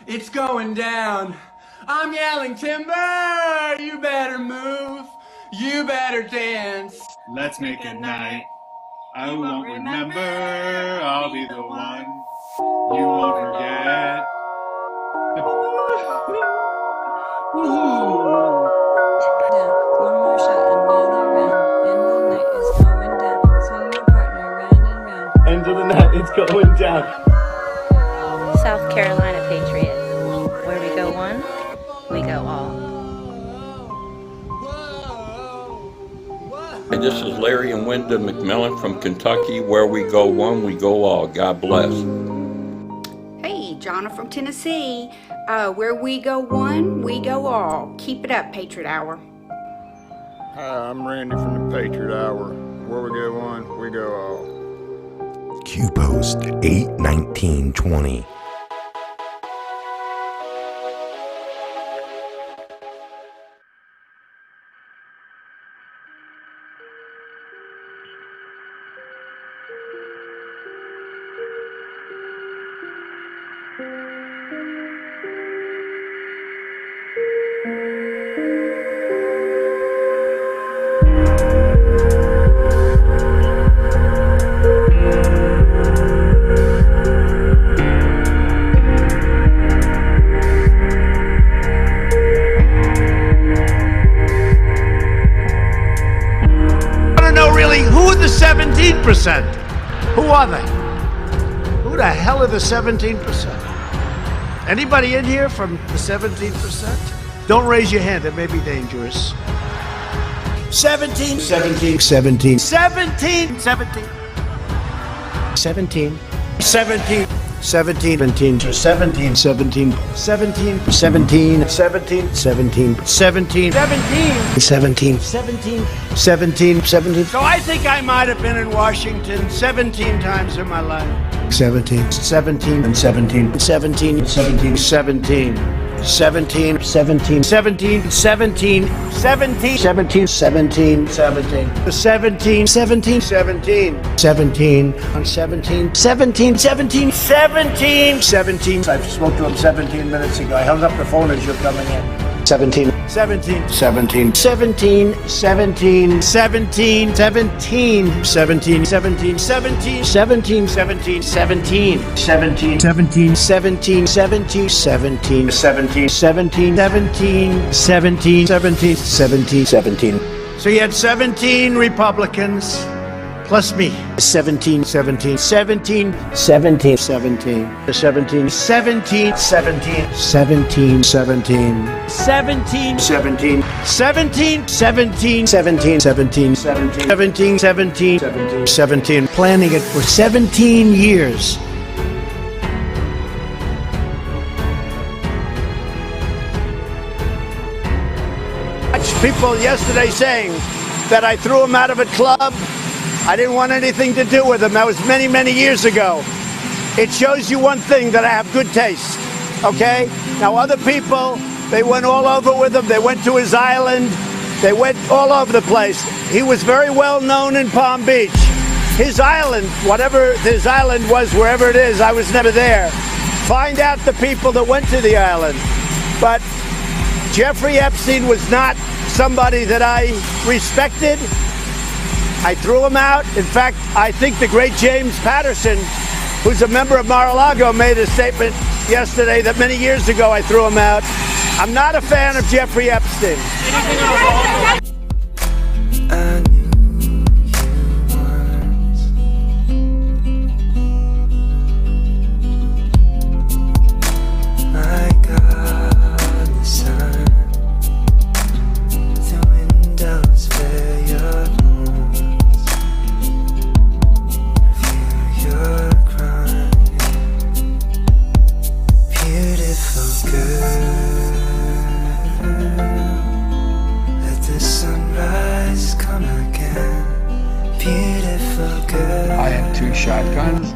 it's going down. I'm yelling timber, you better move, you better dance. Let's make it night. I won't remember, I'll be the one you won't forget. One more shot, another round. End of the night is going down. Swing your partner round and round. End of the night, it's going down. South Carolina Patriot. Where we go one, we go all. Hey, this is Larry and Wenda McMillan from Kentucky. Where we go one, we go all. God bless. Hey, Jonna from Tennessee. Where we go one, we go all. Keep it up, Patriot Hour. Hi, I'm Randy from the Patriot Hour. Where we go one, we go all. Q Post 81920. Who are the 17%? Who are they? Who the hell are the 17%? Anybody in here from the 17%? Don't raise your hand, it may be dangerous. 17, 17, 17, 17, 17, 17, 17, 17, 17, 17, 17, 17, 17, 17, 17, 17, 17, 17, 17, 17, 17. So I think I might have been in Washington 17 times in my life. 17, 17, and 17, 17, 17, 17. 17, 17, 17, 17, 17, 17, 17, 17, 17, 17, 17, 17, 17, 17, 17, 17, 17, 17. I spoke to him 17 minutes ago. I hung up the phone as you're coming in. 17, 17, 17, 17, 17, 17, 17, 17, 17, 17, 17, 17, 17, 17, 17, 17, 17, 17, 17, 17, 17, 17, 17, 17, 17, 17. So you had 17 Republicans plus me. 17, 17, 17, 17, 17, 17, 17, 17, 17, 17, 17, 17, 17, 17, 17, 17, 17, 17, 17, planning it for 17 years. People yesterday saying that I threw him out of a club. I didn't want anything to do with him. That was many, many years ago. It shows you one thing, that I have good taste, okay? Now other people, they went all over with him. They went to his island. They went all over the place. He was very well known in Palm Beach. His island, whatever his island was, wherever it is, I was never there. Find out the people that went to the island. But Jeffrey Epstein was not somebody that I respected. I threw him out. In fact, I think the great James Patterson, who's a member of Mar-a-Lago, made a statement yesterday that many years ago I threw him out. I'm not a fan of Jeffrey Epstein. Shotguns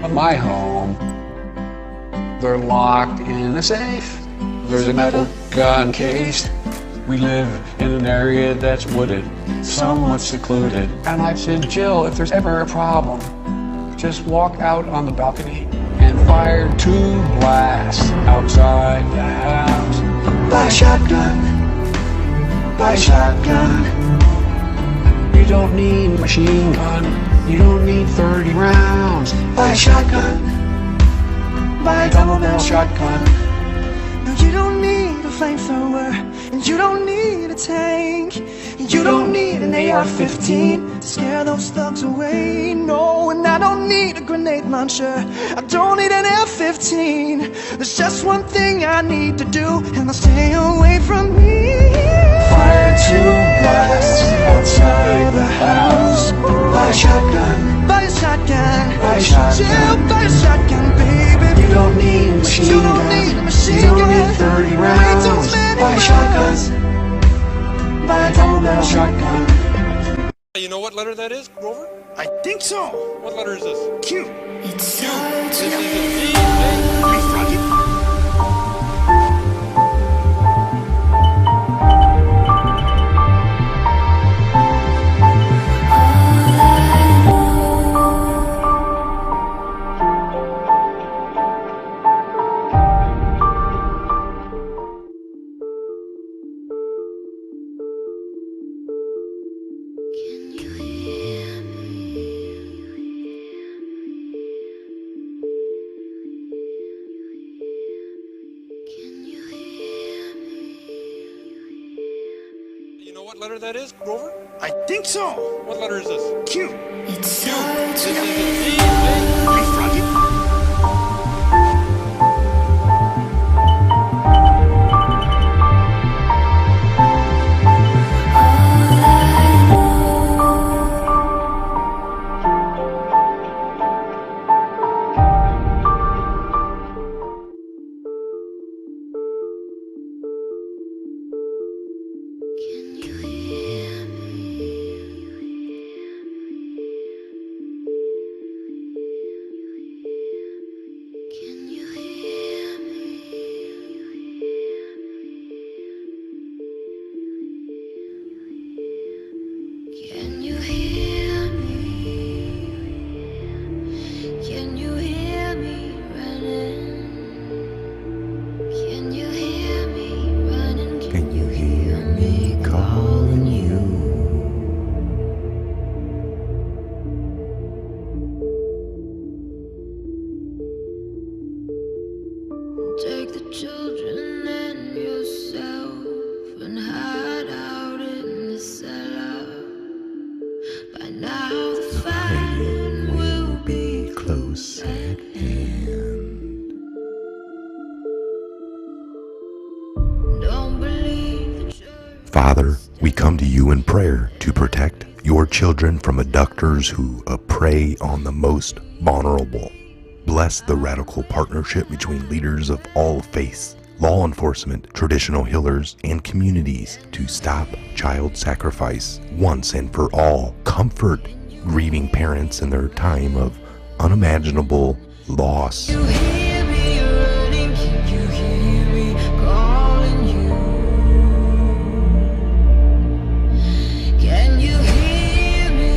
at my home. They're locked in a safe. There's a metal gun case. We live in an area that's wooded, somewhat secluded. And I said, Jill, if there's ever a problem, just walk out on the balcony and fire 2 blasts. gas outside the house. Buy a shotgun. Buy a shotgun. You don't need a machine gun. You don't need 30 rounds. Buy a shotgun. Buy a double barrel shotgun. No, you don't need a flamethrower, and you don't need a tank, and you don't need an AR-15 to scare those thugs away. No, and I don't need a grenade launcher. I don't need an F-15. There's just one thing I need to do, and I'll stay away from me. Fire two blasts outside the house. Buy a shotgun. Buy a shotgun. Buy a shotgun. Yeah, buy a shotgun, baby. You don't need a machine You gun. don't need a machine You don't gun. need 30 rounds. Way too many Buy a shotgun. Buy a double barrel shotgun. You know what letter that is, Grover? I think so. What letter is this? Q. It's Q. hard This to is a D, eh? Hey, Froggy. You know what letter that is, Grover? I think so. What letter is this? Q. It's Q. hard This to is a D, eh? Hey, Froggy. Can you hear me? Can you hear me running? Can you hear me running? Can you hear me calling you? Take the children and yourself and hide out in the cellar. By now the fighting will be Close at hand. Don't believe the church. Father, we come to you in prayer to protect your children from abductors who prey on the most vulnerable. Bless the radical partnership between leaders of all faiths, law enforcement, traditional healers, and communities to stop child sacrifice once and for all. Comfort grieving parents in their time of unimaginable loss. You hear me running? Can you hear me calling you? Can you hear me?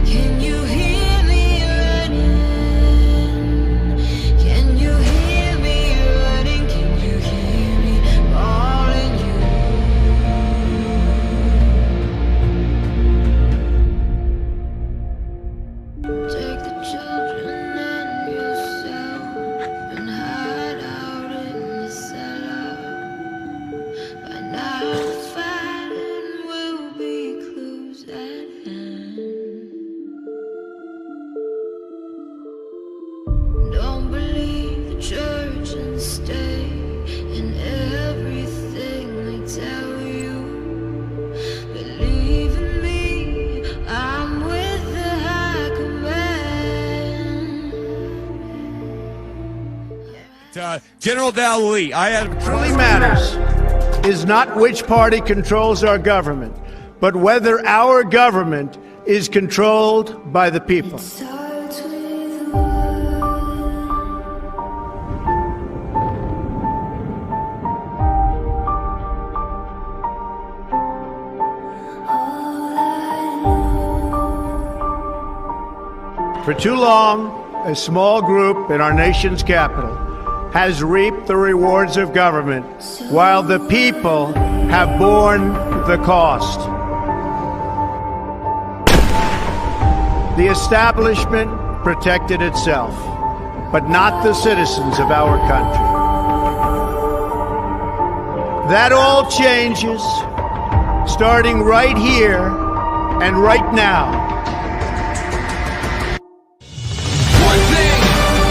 Can you hear me running? Can you hear me running? Can you hear me calling you? Take the children and yourself and hide out in the cellar. By now the fighting will be close at hand. Don't believe the church and stay in everything they tell you. Believe in me, I'm with the high command. General Dalley, I had What truly matters is not which party controls our government, but whether our government is controlled by the people. Starts with one. All I know. For too long, a small group in our nation's capital, has reaped the rewards of government, while the people have borne the cost. The establishment protected itself, but not the citizens of our country. That all changes, starting right here and right now. One thing,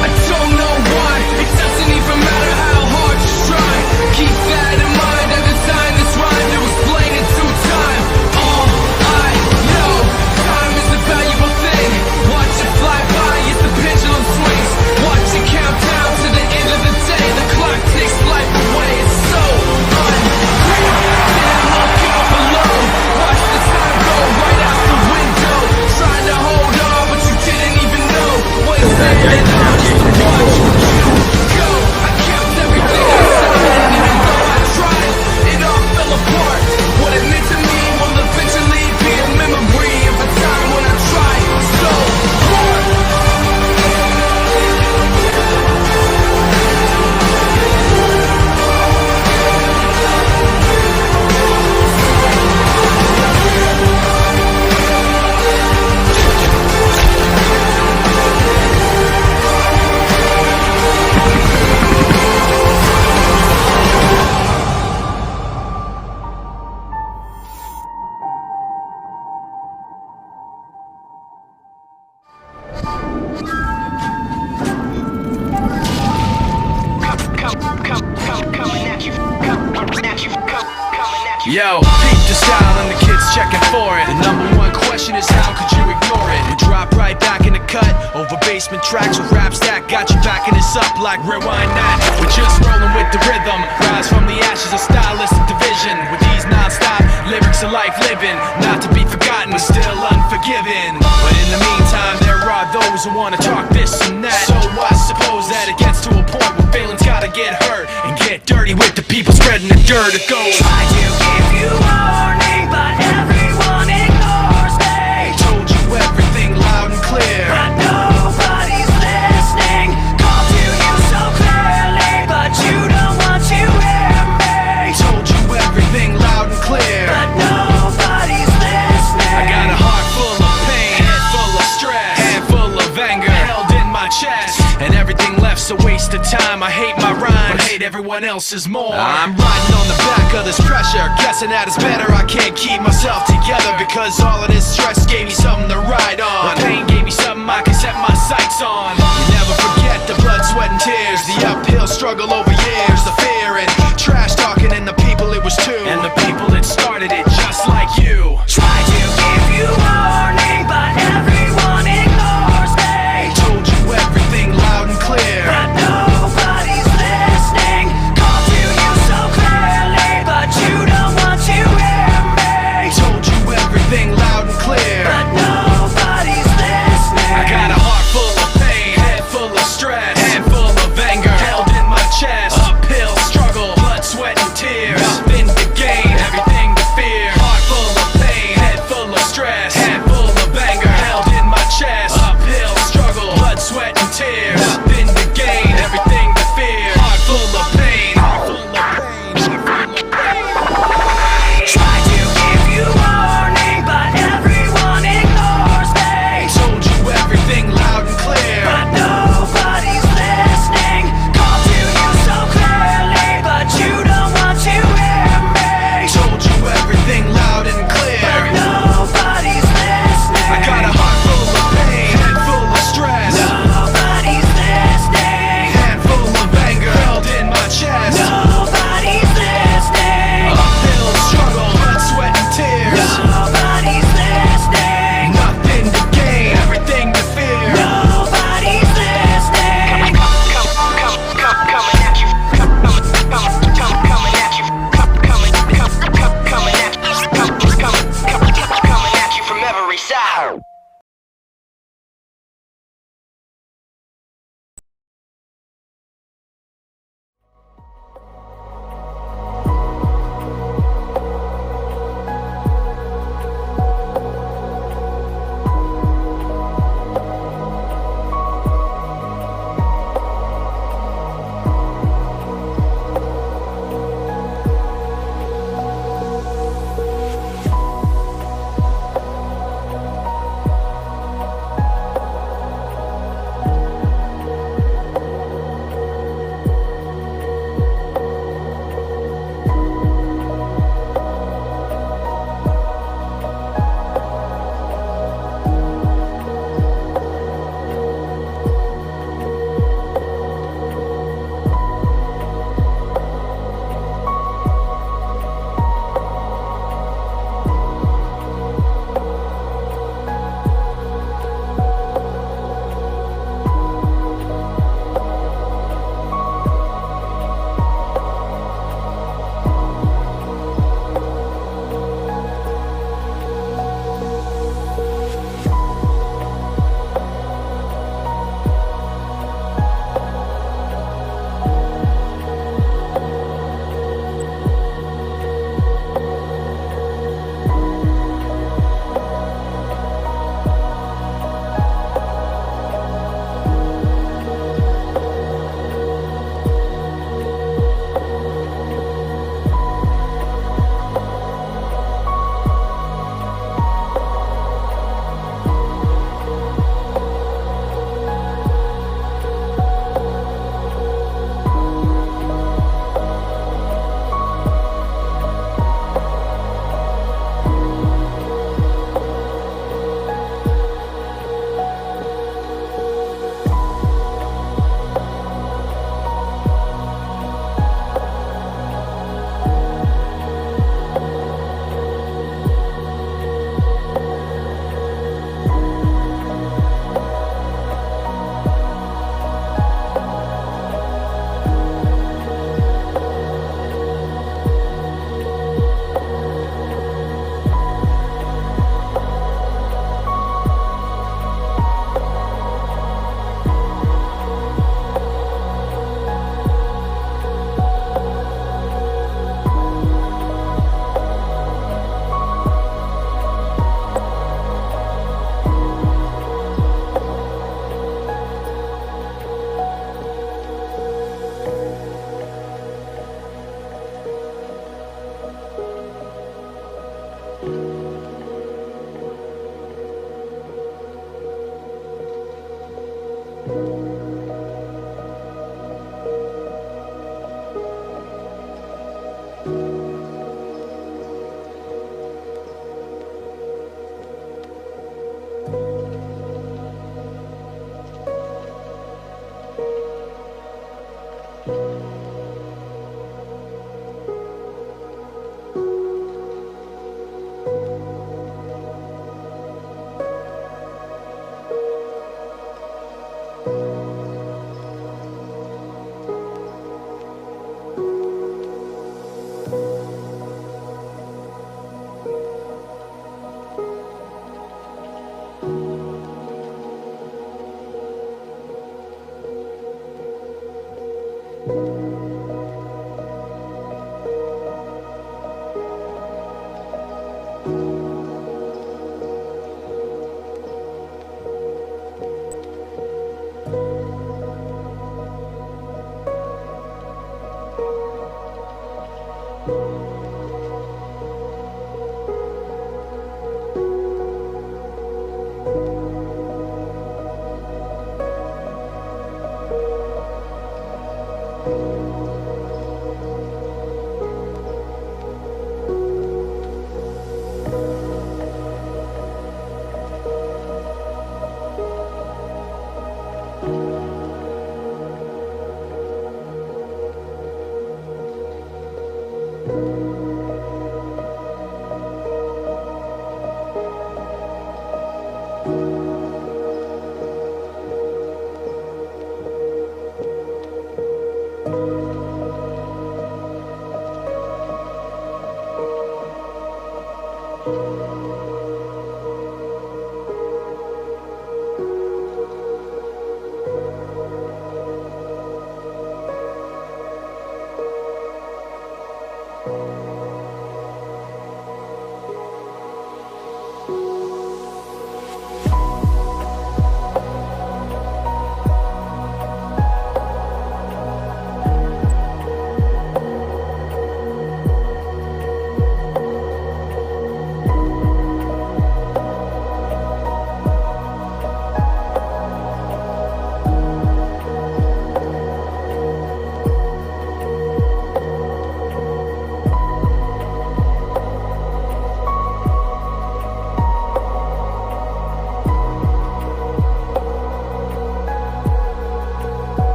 I don't know why. It doesn't even matter how hard you try. Keep that in mind. I designed this rhyme to explain it through time. All I know, time is a valuable thing. Watch it fly by as the pendulum swings. Watch it count down to the end of the day. The clock takes life away. It's so unreal. Then look out below. Watch the time go right out the window. Trying to hold on, but you didn't even know what is there and on just to watch you go. I kept everything inside, and even though I tried, it all fell apart. What it meant to me will eventually be a memory of a time when I tried so hard. Yo, peep the style and the kids checking for it. The number one question is how could you ignore it? And drop right back in the cut over basement tracks with raps that got you backing this up like rewind that. We're just rolling with the rhythm. Rise from the ashes of stylistic division. With these non-stop lyrics of life living, not to be forgotten but still unforgiven. But in the meantime there are those who wanna talk this and that. So I suppose that it gets to a point where feelings gotta get hurt and get dirty with the people spreading the dirt. It goes, I do give you warning, but everyone ignores me. Told you everything loud and clear, but nobody's listening. Called to you so clearly, but you don't want to hear me. Told you everything loud and clear, but nobody's listening. I got a heart full of pain, head full of stress, hand full of anger held in my chest, and everything left's a waste of time. I hate my rhymes, but hate everyone else's more. I'm riding on the back of this pressure, guessing that it's better. I can't keep myself together because all of this stress gave me something to ride on. The pain gave me something I can set my sights on. You never forget the blood, sweat, and tears, the uphill struggle over years, the fear and trash talking, and the people it was to, and the people that started it just like you. Try to give you warning, but everyone ignores me. Told you everything loud and clear, but nobody's listening. Called to you so clearly, but you don't want to hear me. Told you everything loud and clear, but nobody's listening. I got a heart full of pain, head full of stress, hand full of anger held in my chest.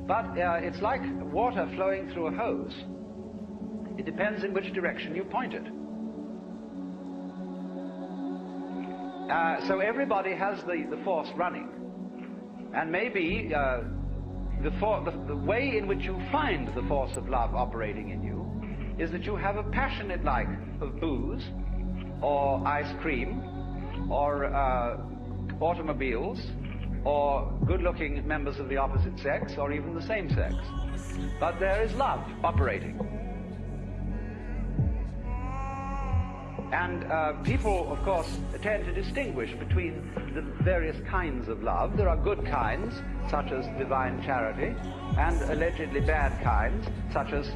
But it's like water flowing through a hose. It depends in which direction you point it. So everybody has the force running. And maybe the way in which you find the force of love operating in you is that you have a passionate like of booze, or ice cream, or automobiles, or good-looking members of the opposite sex, or even the same sex. But there is love operating. And people, of course, tend to distinguish between the various kinds of love. There are good kinds, such as divine charity, and allegedly bad kinds, such as,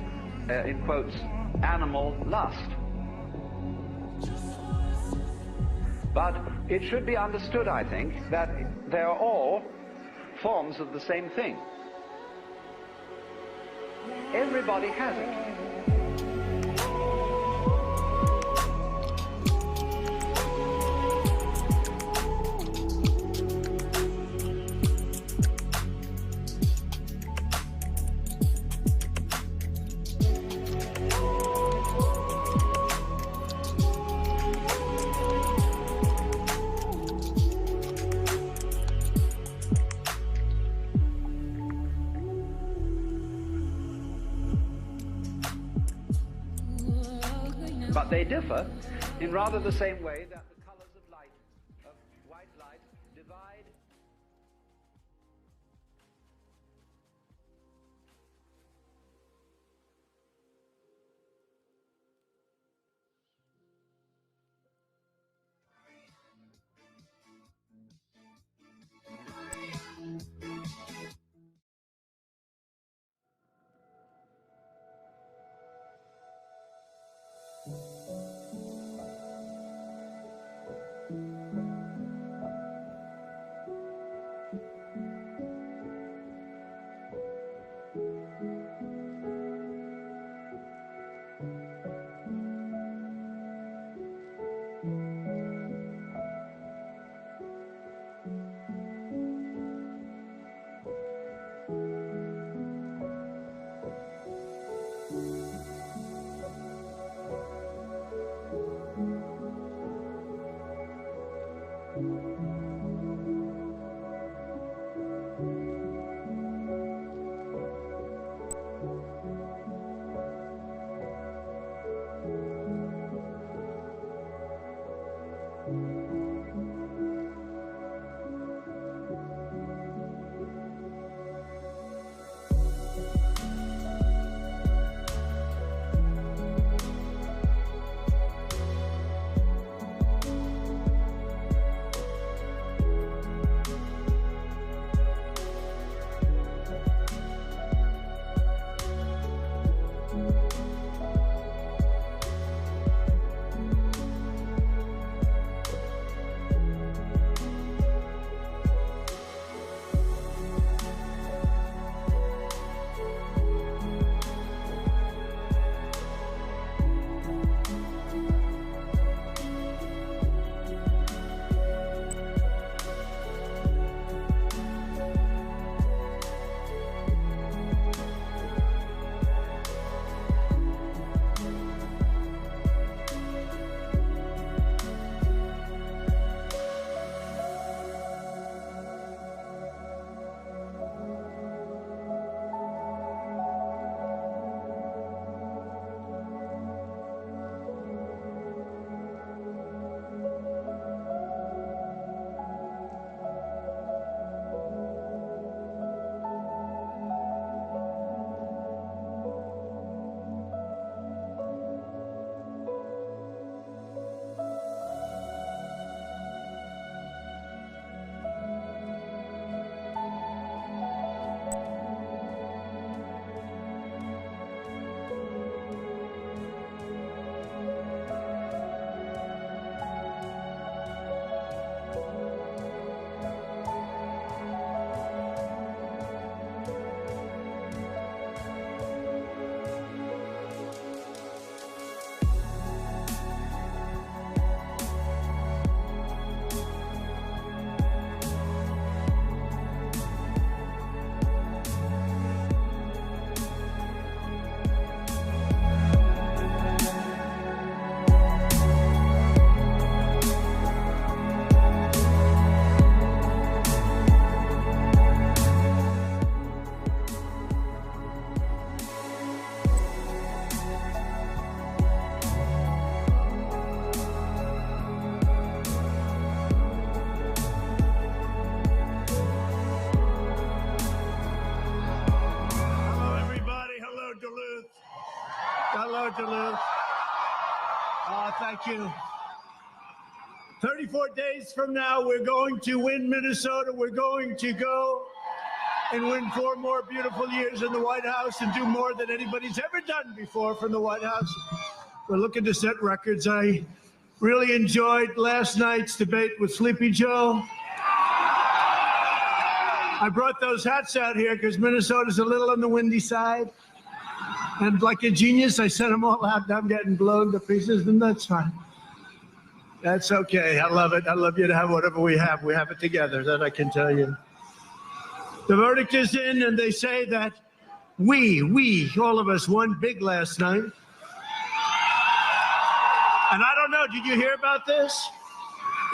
in quotes, animal lust. But it should be understood, I think, that they are all forms of the same thing. Everybody has it. But they differ in rather the same way that the colors of light, of white light, divide. Thank you. 34 days from now, we're going to win Minnesota. We're going to go and win 4 more beautiful years in the White House and do more than anybody's ever done before from the White House. We're looking to set records. I really enjoyed last night's debate with Sleepy Joe. I brought those hats out here because Minnesota's a little on the windy side. And like a genius, I sent them all out. I'm getting blown to pieces, and that's fine. That's okay. I love it. I love you to have whatever we have. We have it together, that I can tell you. The verdict is in, and they say that we, all of us, won big last night. And I don't know, did you hear about this?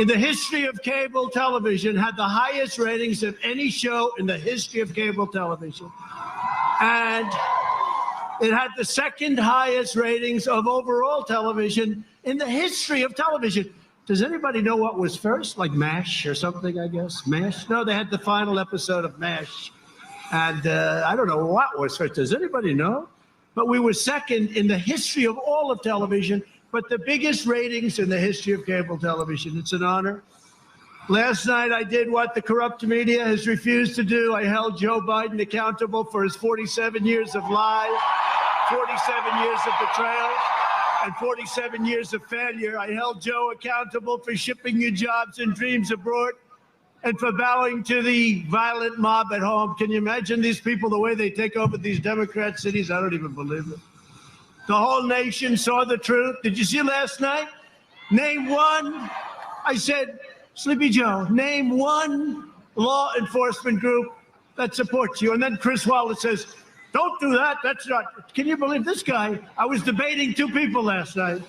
In the history of cable television, had the highest ratings of any show in the history of cable television. And it had the second highest ratings of overall television in the history of television. Does anybody know what was first? Like MASH or something, I guess? MASH? No, they had the final episode of MASH. And I don't know what was first. Does anybody know? But we were second in the history of all of television, but the biggest ratings in the history of cable television. It's an honor. Last night, I did what the corrupt media has refused to do. I held Joe Biden accountable for his 47 years of lies, 47 years of betrayal, and 47 years of failure. I held Joe accountable for shipping your jobs and dreams abroad and for bowing to the violent mob at home. Can you imagine these people, the way they take over these Democrat cities? I don't even believe it. The whole nation saw the truth. Did you see last night? Name one. I said, Sleepy Joe, name one law enforcement group that supports you. And then Chris Wallace says, don't do that. That's not. Can you believe this guy? I was debating 2 people last night.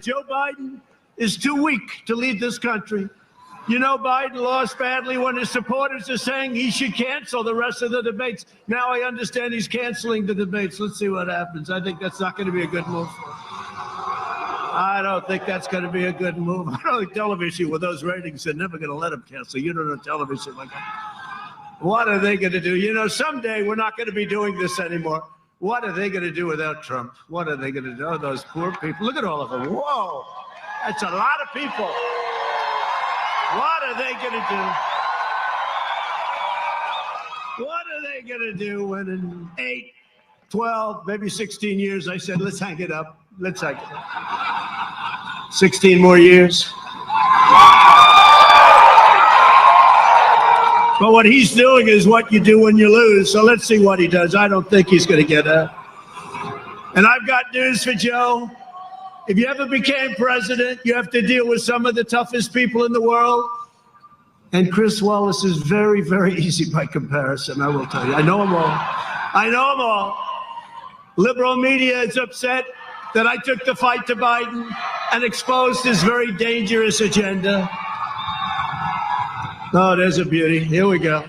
Joe Biden is too weak to lead this country. You know, Biden lost badly when his supporters are saying he should cancel the rest of the debates. Now I understand he's canceling the debates. Let's see what happens. I think that's not going to be a good move for him. I don't think that's going to be a good move. I don't think television with those ratings, they're never going to let him cancel. You don't know television like that. What are they going to do? You know, someday we're not going to be doing this anymore. What are they going to do without Trump? What are they going to do? Oh, those poor people. Look at all of them. Whoa, that's a lot of people. What are they going to do? What are they going to do when in 8, 12, maybe 16 years, I said, let's hang it up. Let's hang it up. 16 more years. But what he's doing is what you do when you lose. So let's see what he does. I don't think he's going to get out. And I've got news for Joe. If you ever became president, you have to deal with some of the toughest people in the world. And Chris Wallace is very, very easy by comparison, I will tell you. I know them all. Liberal media is upset that I took the fight to Biden and exposed his very dangerous agenda. Oh, there's a beauty. Here we go.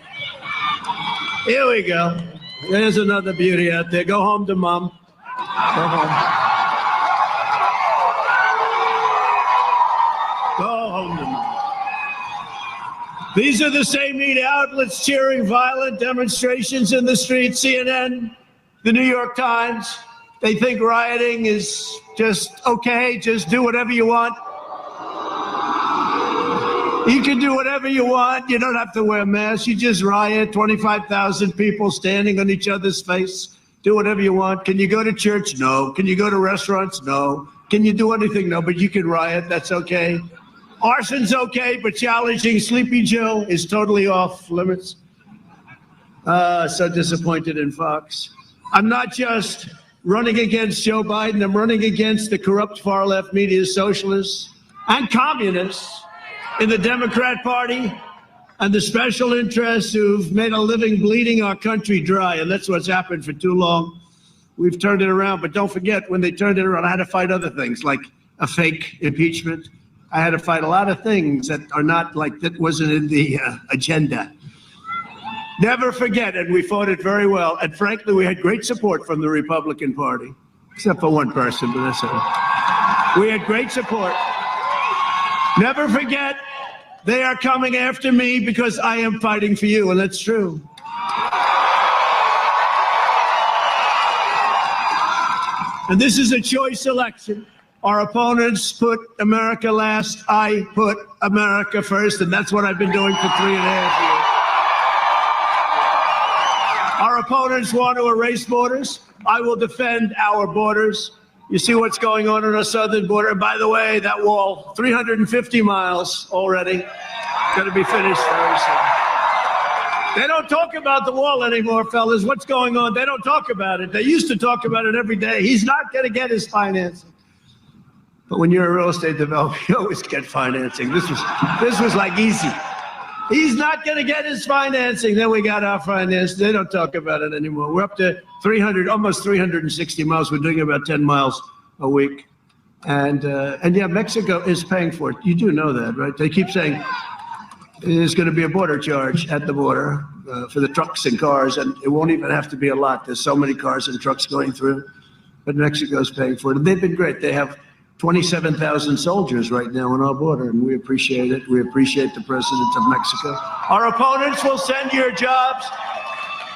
There's another beauty out there. Go home to mom. Go home. These are the same media outlets cheering violent demonstrations in the streets. CNN, the New York Times. They think rioting is just okay. Just do whatever you want. You can do whatever you want. You don't have to wear masks. You just riot. 25,000 people standing on each other's face. Do whatever you want. Can you go to church? No. Can you go to restaurants? No. Can you do anything? No. But you can riot. That's okay. Arson's okay, but challenging Sleepy Joe is totally off limits. So disappointed in Fox. I'm not just running against Joe Biden. I'm running against the corrupt far-left media socialists and communists in the Democrat Party and the special interests who've made a living bleeding our country dry. And that's what's happened for too long. We've turned it around. But don't forget, when they turned it around, I had to fight other things like a fake impeachment. I had to fight a lot of things that are not like, that wasn't in the agenda. Never forget, and we fought it very well. And frankly, we had great support from the Republican Party, except for one person, but that's it. We had great support. Never forget, they are coming after me because I am fighting for you, and that's true. And this is a choice election. Our opponents put America last. I put America first, and that's what I've been doing for 3.5 years. Our opponents want to erase borders. I will defend our borders. You see what's going on our southern border. And by the way, that wall, 350 miles already, going to be finished very soon. They don't talk about the wall anymore, fellas. What's going on? They don't talk about it. They used to talk about it every day. He's not going to get his financing. But when you're a real estate developer, you always get financing. This was like easy. He's not going to get his financing. Then we got our finance. They don't talk about it anymore. We're up to 300, almost 360 miles. We're doing about 10 miles a week. And yeah, Mexico is paying for it. You do know that, right? They keep saying there's going to be a border charge at the border for the trucks and cars, and it won't even have to be a lot. There's so many cars and trucks going through, but Mexico's paying for it. And they've been great. They have 27,000 soldiers right now on our border, and we appreciate it. We appreciate the president of Mexico. Our opponents will send your jobs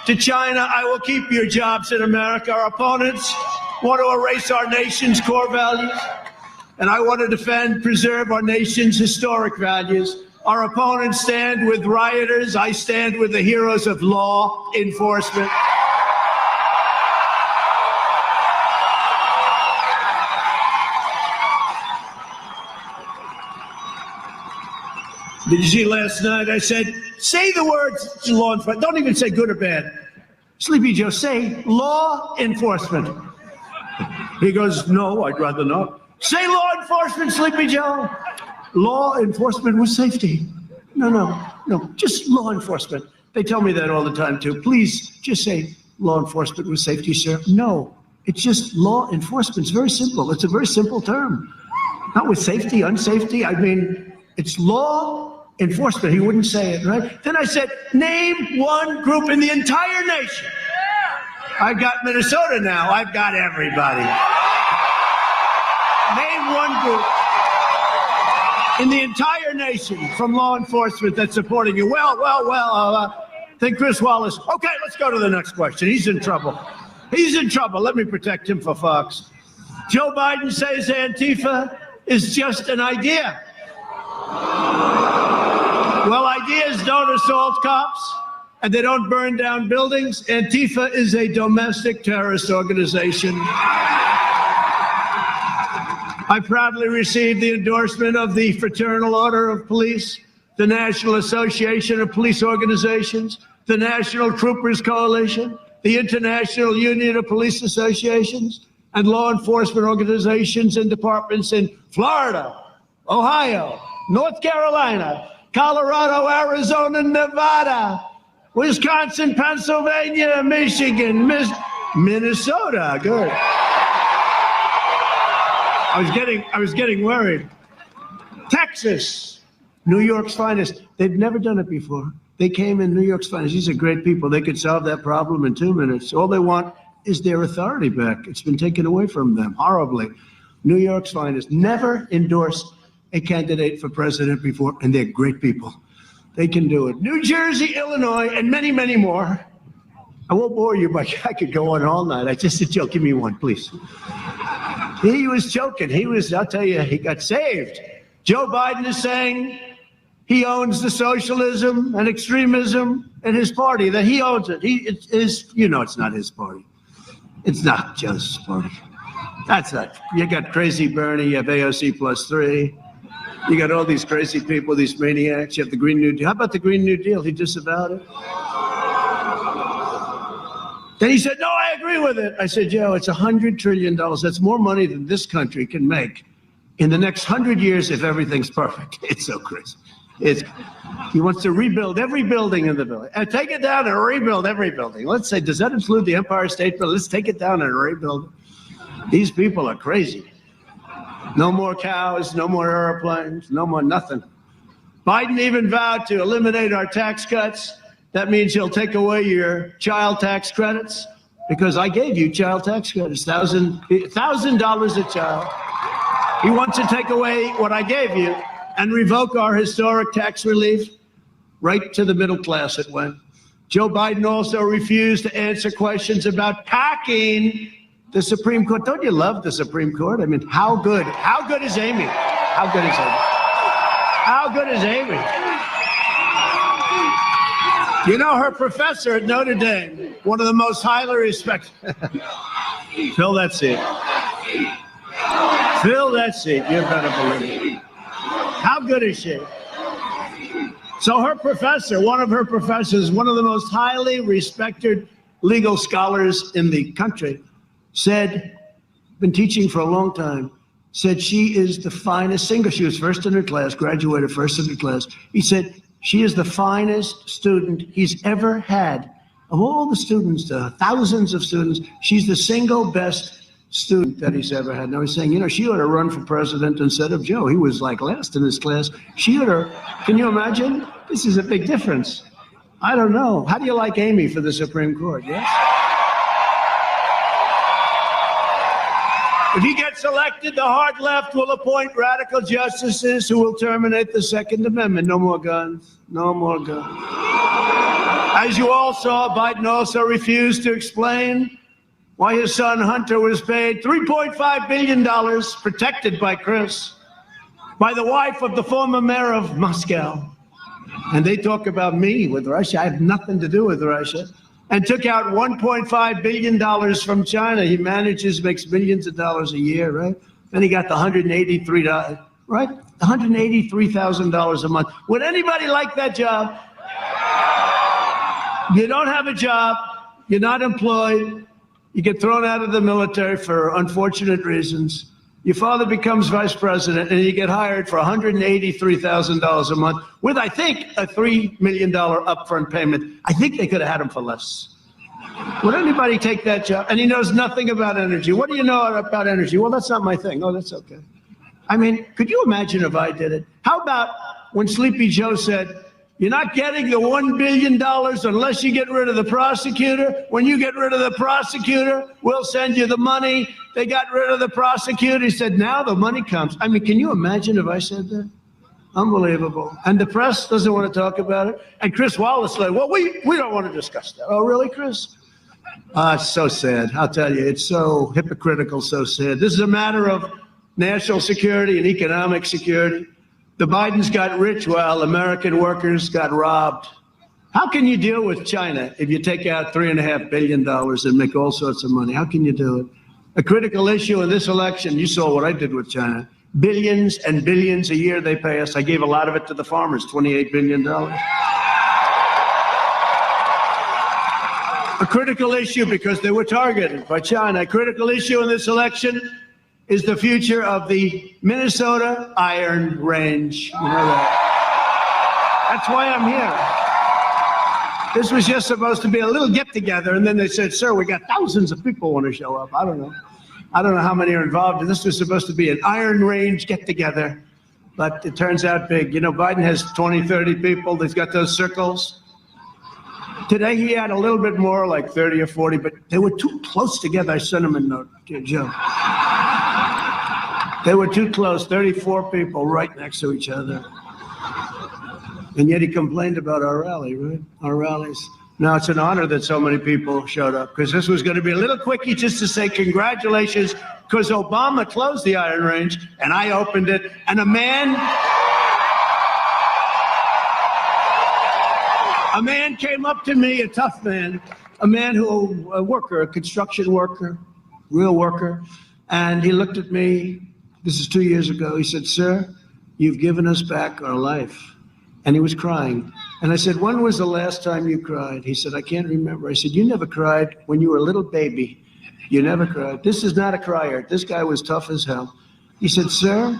to China. I will keep your jobs in America. Our opponents want to erase our nation's core values, and I want to defend, preserve our nation's historic values. Our opponents stand with rioters. I stand with the heroes of law enforcement. Did you see last night? I said, say the words to law enforcement. Don't even say good or bad. Sleepy Joe, say law enforcement. He goes, no, I'd rather not. Say law enforcement, Sleepy Joe. Law enforcement with safety. No, just law enforcement. They tell me that all the time, too. Please, just say law enforcement with safety, sir. No, it's just law enforcement. It's very simple. It's a very simple term. Not with safety, unsafety. I mean, it's law enforcement. He wouldn't say it, right? Then I said, name one group in the entire nation. I've got Minnesota now. I've got everybody. Name one group in the entire nation from law enforcement that's supporting you. Then Chris Wallace. Okay, let's go to the next question. He's in trouble. He's in trouble. Let me protect him for Fox. Joe Biden says Antifa is just an idea. Well, ideas don't assault cops, and they don't burn down buildings. Antifa is a domestic terrorist organization. I proudly received the endorsement of the Fraternal Order of Police, the National Association of Police Organizations, the National Troopers Coalition, the International Union of Police Associations, and law enforcement organizations and departments in Florida, Ohio, North Carolina, Colorado, Arizona, Nevada, Wisconsin, Pennsylvania, Michigan, Minnesota. Good. I was getting worried. Texas, New York's finest. They've never done it before. They came in New York's finest. These are great people. They could solve that problem in 2 minutes. All they want is their authority back. It's been taken away from them horribly. New York's finest. Never endorsed a candidate for president before, and they're great people. They can do it. New Jersey, Illinois, and many, many more. I won't bore you, but I could go on all night. I just said, Joe, give me one, please. He was joking. I'll tell you, he got saved. Joe Biden is saying he owns the socialism and extremism in his party, that he owns it. It's not his party. It's not Joe's party. That's not. You got crazy Bernie, you have AOC +3. You got all these crazy people, these maniacs. You have the Green New Deal. How about the Green New Deal? He disavowed it. Then he said, no, I agree with it. I said, Joe, it's $100 trillion. That's more money than this country can make in the next 100 years if everything's perfect. It's so crazy. He wants to rebuild every building in the building. And take it down and rebuild every building. Let's say, does that include the Empire State Building? Let's take it down and rebuild it. These people are crazy. No more cows, no more airplanes, no more nothing. Biden even vowed to eliminate our tax cuts. That means he'll take away your child tax credits, because I gave you child tax credits, $1,000 a child. He wants to take away what I gave you and revoke our historic tax relief. Right to the middle class it went. Joe Biden also refused to answer questions about packing the Supreme Court. Don't you love the Supreme Court? I mean, how good is Amy? How good is Amy? How good is Amy? You know, her professor at Notre Dame, one of the most highly respected. Fill that seat. Fill that seat. You better believe it. How good is she? So her professor, one of her professors, one of the most highly respected legal scholars in the country, said, been teaching for a long time, said she is the finest singer. She was first in her class, graduated first in her class. He said, she is the finest student he's ever had. Of all the students, thousands of students, she's the single best student that he's ever had. Now he's saying, you know, she ought to run for president instead of Joe. He was like last in his class. She ought to, can you imagine? This is a big difference. I don't know. How do you like Amy for the Supreme Court? Yes? If he gets elected, the hard left will appoint radical justices who will terminate the Second Amendment. No more guns. No more guns. As you all saw, Biden also refused to explain why his son Hunter was paid $3.5 billion, protected by Chris, by the wife of the former mayor of Moscow. And they talk about me with Russia. I have nothing to do with Russia. And took out $1.5 billion from China. He makes millions of dollars a year, right? Then he got the $183, right? $183,000 a month. Would anybody like that job? You don't have a job. You're not employed. You get thrown out of the military for unfortunate reasons. Your father becomes vice president, and you get hired for $183,000 a month with, I think, a $3 million upfront payment. I think they could have had him for less. Would anybody take that job? And he knows nothing about energy. What do you know about energy? Well, that's not my thing. Oh, that's okay. I mean, could you imagine if I did it? How about when Sleepy Joe said, you're not getting the $1 billion unless you get rid of the prosecutor. When you get rid of the prosecutor, we'll send you the money. They got rid of the prosecutor. He said, now the money comes. I mean, can you imagine if I said that? Unbelievable. And the press doesn't want to talk about it. And Chris Wallace said, well, we don't want to discuss that. Oh, really, Chris? It's so sad. I'll tell you, it's so hypocritical, so sad. This is a matter of national security and economic security. The Bidens got rich while American workers got robbed. How can you deal with China if you take out $3.5 billion and make all sorts of money? How can you do it? A critical issue in this election, you saw what I did with China. Billions and billions a year they pay us. I gave a lot of it to the farmers, $28 billion. A critical issue because they were targeted by China. A critical issue in this election is the future of the Minnesota Iron Range. You know that. That's why I'm here. This was just supposed to be a little get-together, and then they said, sir, we got thousands of people want to show up. I don't know how many are involved. This was supposed to be an Iron Range get-together, but it turns out big. You know, Biden has 20, 30 people. They've got those circles. Today he had a little bit more, like 30 or 40, but they were too close together. I sent him a note, dear Joe. They were too close, 34 people right next to each other. And yet he complained about our rally, right? Our rallies. Now it's an honor that so many people showed up, because this was going to be a little quickie just to say congratulations, because Obama closed the Iron Range and I opened it, and a man came up to me, a tough man, a worker, a construction worker, real worker, and he looked at me. This is 2 years ago. He said, sir, you've given us back our life. And he was crying. And I said, when was the last time you cried? He said, I can't remember. I said, you never cried when you were a little baby. You never cried. This is not a crier. This guy was tough as hell. He said, sir,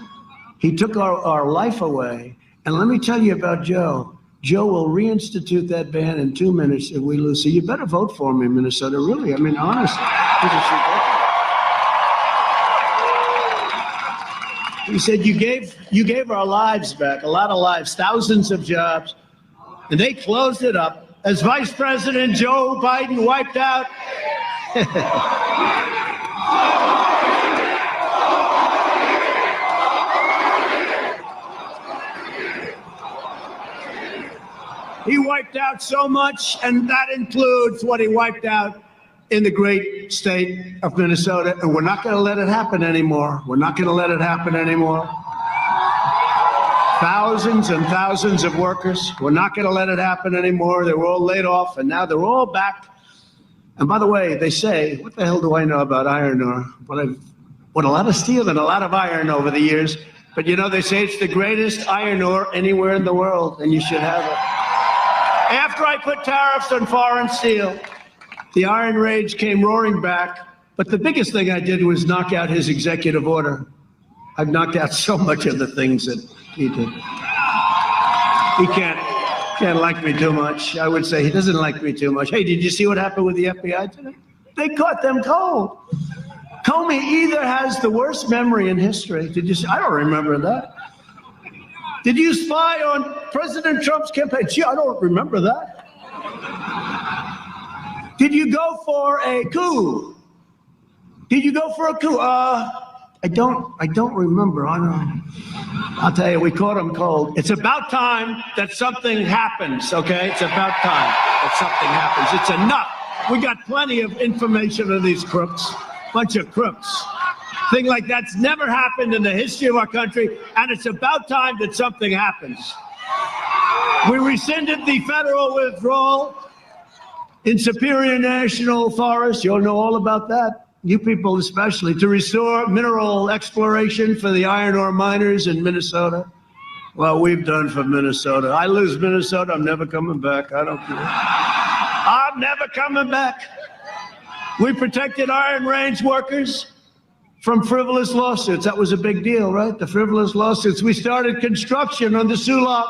he took our life away. And let me tell you about Joe. Joe will reinstitute that ban in 2 minutes if we lose. So you better vote for him in Minnesota, really. I mean, honestly. He said, you gave our lives back, a lot of lives, thousands of jobs, and they closed it up as Vice President Joe Biden wiped out. He wiped out so much, and that includes what he wiped out in the great state of Minnesota, and we're not going to let it happen anymore. We're not going to let it happen anymore. Thousands and thousands of workers, we're not going to let it happen anymore. They were all laid off, and now they're all back. And by the way, they say, what the hell do I know about iron ore? But I've bought a lot of steel and a lot of iron over the years. But you know, they say it's the greatest iron ore anywhere in the world, and you should have it. After I put tariffs on foreign steel, the Iron Rage came roaring back. But the biggest thing I did was knock out his executive order. I've knocked out so much of the things that he did. He can't like me too much. I would say he doesn't like me too much. Hey, did you see what happened with the FBI today? They caught them cold. Comey either has the worst memory in history. Did you see? I don't remember that. Did you spy on President Trump's campaign? Gee, I don't remember that. Did you go for a coup? Did you go for a coup? I don't remember. I'll tell you, we caught him cold. It's about time that something happens, okay? It's about time that something happens. It's enough. We got plenty of information on these crooks, bunch of crooks. Thing like that's never happened in the history of our country, and it's about time that something happens. We rescinded the federal withdrawal in Superior National Forest. You'll know all about that. You people especially, to restore mineral exploration for the iron ore miners in Minnesota. Well, we've done for Minnesota. I lose Minnesota, I'm never coming back. I don't care. I'm never coming back. We protected Iron Range workers from frivolous lawsuits. That was a big deal, right? The frivolous lawsuits. We started construction on the Sulak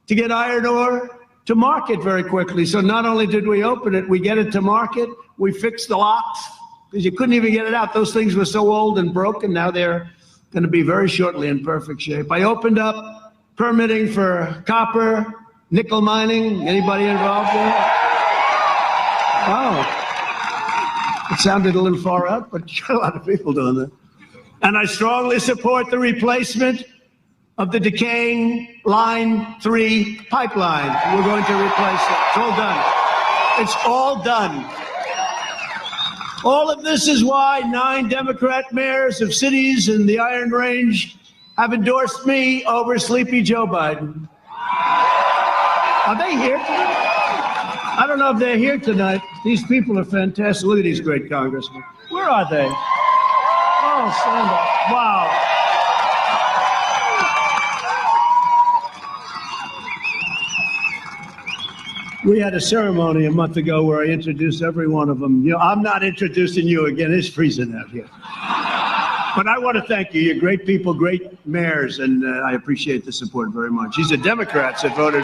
to get iron ore to market very quickly. So not only did we open it, we get it to market, we fixed the locks, because you couldn't even get it out. Those things were so old and broken. Now they're going to be very shortly in perfect shape. I opened up permitting for copper, nickel mining. Anybody involved there? Oh, it sounded a little far out, but you got a lot of people doing that. And I strongly support the replacement of the decaying Line 3 pipeline. We're going to replace it. It's all done. It's all done. All of this is why 9 Democrat mayors of cities in the Iron Range have endorsed me over Sleepy Joe Biden. Are they here tonight? I don't know if they're here tonight. These people are fantastic. Look at these great congressmen. Where are they? Oh, stand up. Wow. We had a ceremony a month ago where I introduced every one of them. You know, I'm not introducing you again. It's freezing out here. But I want to thank you. You're great people, great mayors, and I appreciate the support very much. These are Democrats that want to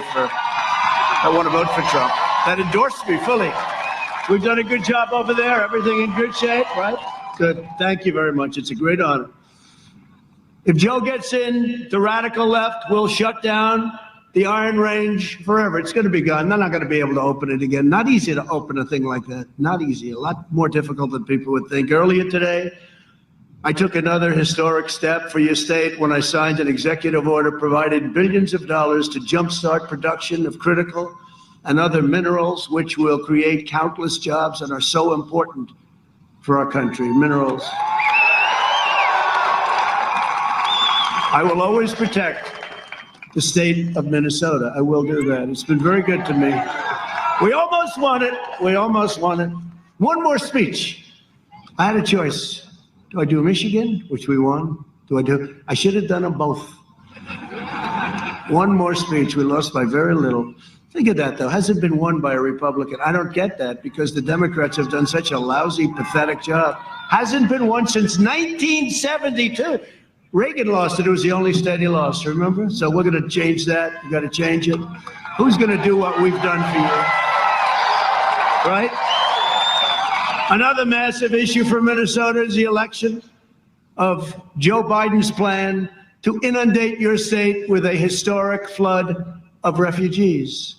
vote for Trump, that endorsed me fully. We've done a good job over there. Everything in good shape, right? Good. Thank you very much. It's a great honor. If Joe gets in, the radical left will shut down the Iron Range forever. It's going to be gone. They're not going to be able to open it again. Not easy to open a thing like that. Not easy. A lot more difficult than people would think. Earlier today, I took another historic step for your state when I signed an executive order providing billions of dollars to jumpstart production of critical and other minerals, which will create countless jobs and are so important for our country. Minerals. I will always protect the state of Minnesota. I will do that. It's been very good to me. We almost won it. We almost won it. One more speech. I had a choice. Do I do Michigan, which we won? I should have done them both. One more speech. We lost by very little. Think of that, though. Hasn't been won by a Republican. I don't get that because the Democrats have done such a lousy, pathetic job. Hasn't been won since 1972. Reagan lost it. It was the only state he lost, remember? So we're going to change that. We've got to change it. Who's going to do what we've done for you? Right? Another massive issue for Minnesota is the election of Joe Biden's plan to inundate your state with a historic flood of refugees.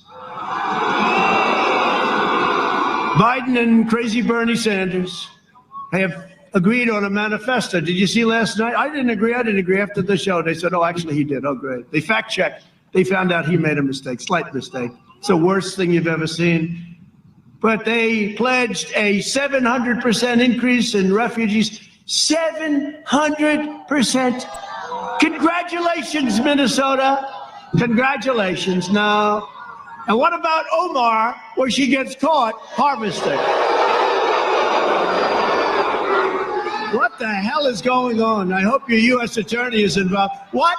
Biden and crazy Bernie Sanders have agreed on a manifesto. Did you see last night? I didn't agree. After the show, they said, oh, actually, he did. Oh, great. They fact-checked. They found out he made a mistake, slight mistake. It's the worst thing you've ever seen. but they pledged a 700% increase in refugees. 700%. Congratulations, Minnesota. Congratulations. Now, and what about Omar, where she gets caught harvesting? What the hell is going on? I hope your U.S. attorney is involved. What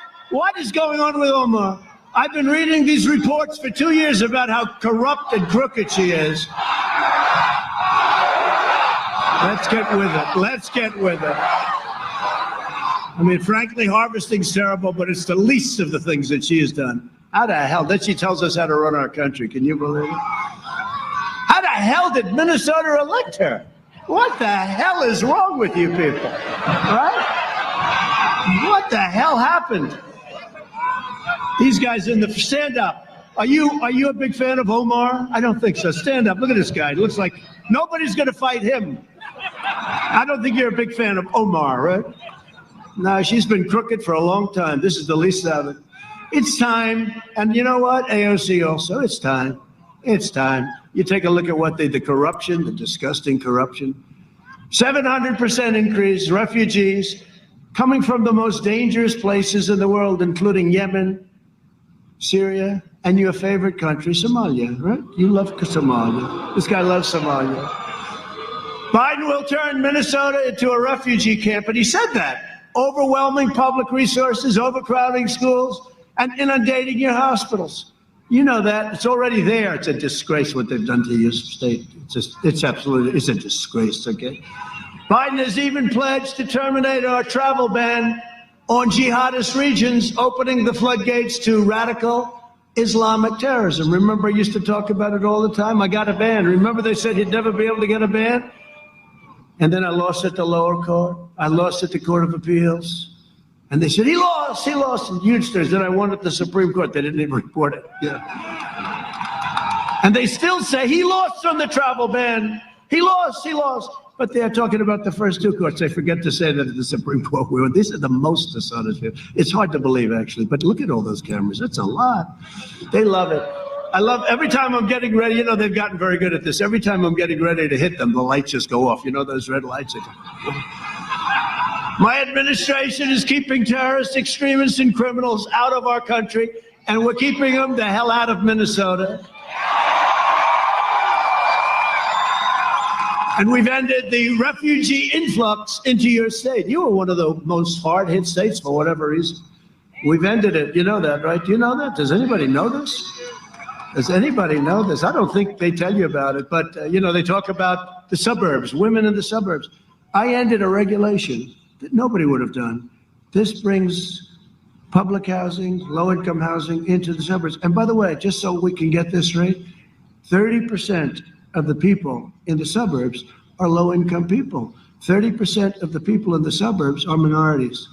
is going on with Omar? I've been reading these reports for 2 years about how corrupt and crooked she is. Let's get with it. Let's get with it. I mean, frankly, harvesting's terrible, but it's the least of the things that she has done. How the hell? Then she tells us how to run our country. Can you believe it? How the hell did Minnesota elect her? What the hell is wrong with you people? Right? What the hell happened? These guys in the stand up. Are you a big fan of Omar? I don't think so. Stand up. Look at this guy. It looks like nobody's going to fight him. I don't think you're a big fan of Omar, right? No, she's been crooked for a long time. This is the least of it. It's time. And you know what? AOC also, it's time. It's time. You take a look at what the corruption, the disgusting corruption. 700% increase, refugees coming from the most dangerous places in the world, including Yemen, Syria, and your favorite country, Somalia, right? You love Somalia. This guy loves Somalia. Biden will turn Minnesota into a refugee camp, and he said that. Overwhelming public resources, overcrowding schools, and inundating your hospitals. You know that. It's already there. It's a disgrace what they've done to your state. It's a disgrace, okay? Biden has even pledged to terminate our travel ban on jihadist regions, opening the floodgates to radical Islamic terrorism. Remember, I used to talk about it all the time. I got a ban. Remember they said he'd never be able to get a ban? And then I lost at the lower court. I lost at the Court of Appeals. And they said, he lost in Houston. Then I won at the Supreme Court. They didn't even report it. Yeah. And they still say he lost on the travel ban. He lost. But they're talking about the first two courts. They forget to say that at the Supreme Court we won. These are the most dishonest people. It's hard to believe, actually. But look at all those cameras. That's a lot. They love it. I love every time I'm getting ready. You know, they've gotten very good at this. Every time I'm getting ready to hit them, the lights just go off. You know those red lights? My administration is keeping terrorists, extremists, and criminals out of our country, and we're keeping them the hell out of Minnesota. And we've ended the refugee influx into your state. You were one of the most hard-hit states for whatever reason. We've ended it. You know that, right? Do you know that? Does anybody know this? Does anybody know this? I don't think they tell you about it, but, you know, they talk about the suburbs, women in the suburbs. I ended a regulation that nobody would have done. This brings public housing, low-income housing into the suburbs. And by the way, just so we can get this straight, 30% of the people in the suburbs are low-income people. 30% of the people in the suburbs are minorities.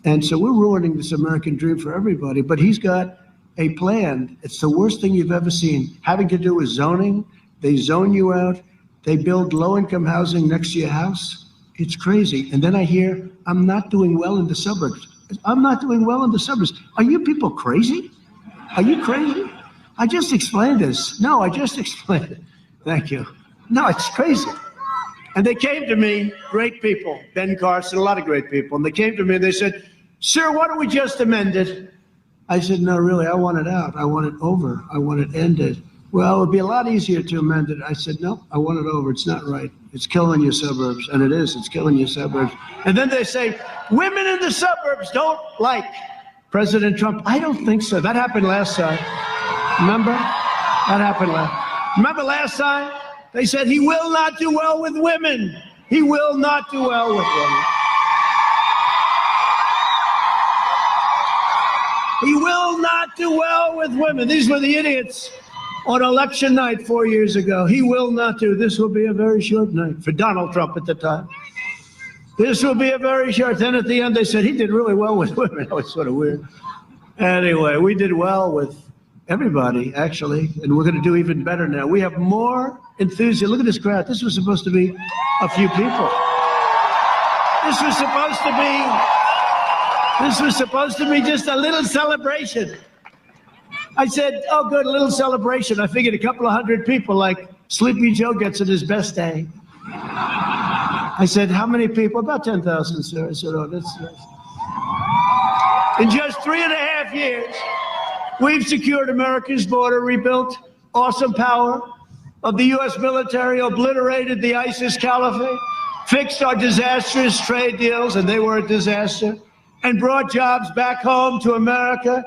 And so we're ruining this American dream for everybody. But he's got a plan. It's the worst thing you've ever seen, having to do with zoning. They zone you out. They build low-income housing next to your house. It's crazy. And then I hear, I'm not doing well in the suburbs. I'm not doing well in the suburbs. Are you people crazy? Are you crazy? I just explained this. No, I just explained it. Thank you. No, it's crazy. And they came to me, great people, Ben Carson, a lot of great people. And they came to me and they said, sir, why don't we just amend it? I said, no, really, I want it out. I want it over. I want it ended. Well, it would be a lot easier to amend it. I said, no, I want it over. It's not right. It's killing your suburbs. And it is. It's killing your suburbs. And then they say, women in the suburbs don't like President Trump. I don't think so. That happened last time. Remember? That happened last. Remember last time? They said he will not do well with women. He will not do well with women. He will not do well with women. These were the idiots on election night 4 years ago. He will not do. This will be a very short night for Donald Trump at the time. This will be a very short. Then at the end, they said he did really well with women. That was sort of weird. Anyway, we did well with everybody, actually, and we're going to do even better now. We have more enthusiasm. Look at this crowd. This was supposed to be a few people. This was supposed to be just a little celebration. I said, oh, good, a little celebration. I figured a couple of hundred people, like Sleepy Joe gets it his best day. I said, how many people? About 10,000, sir. I said, oh, that's nice. In just 3.5 years, we've secured America's border, rebuilt awesome power of the U.S. military, obliterated the ISIS caliphate, fixed our disastrous trade deals, and they were a disaster, and brought jobs back home to America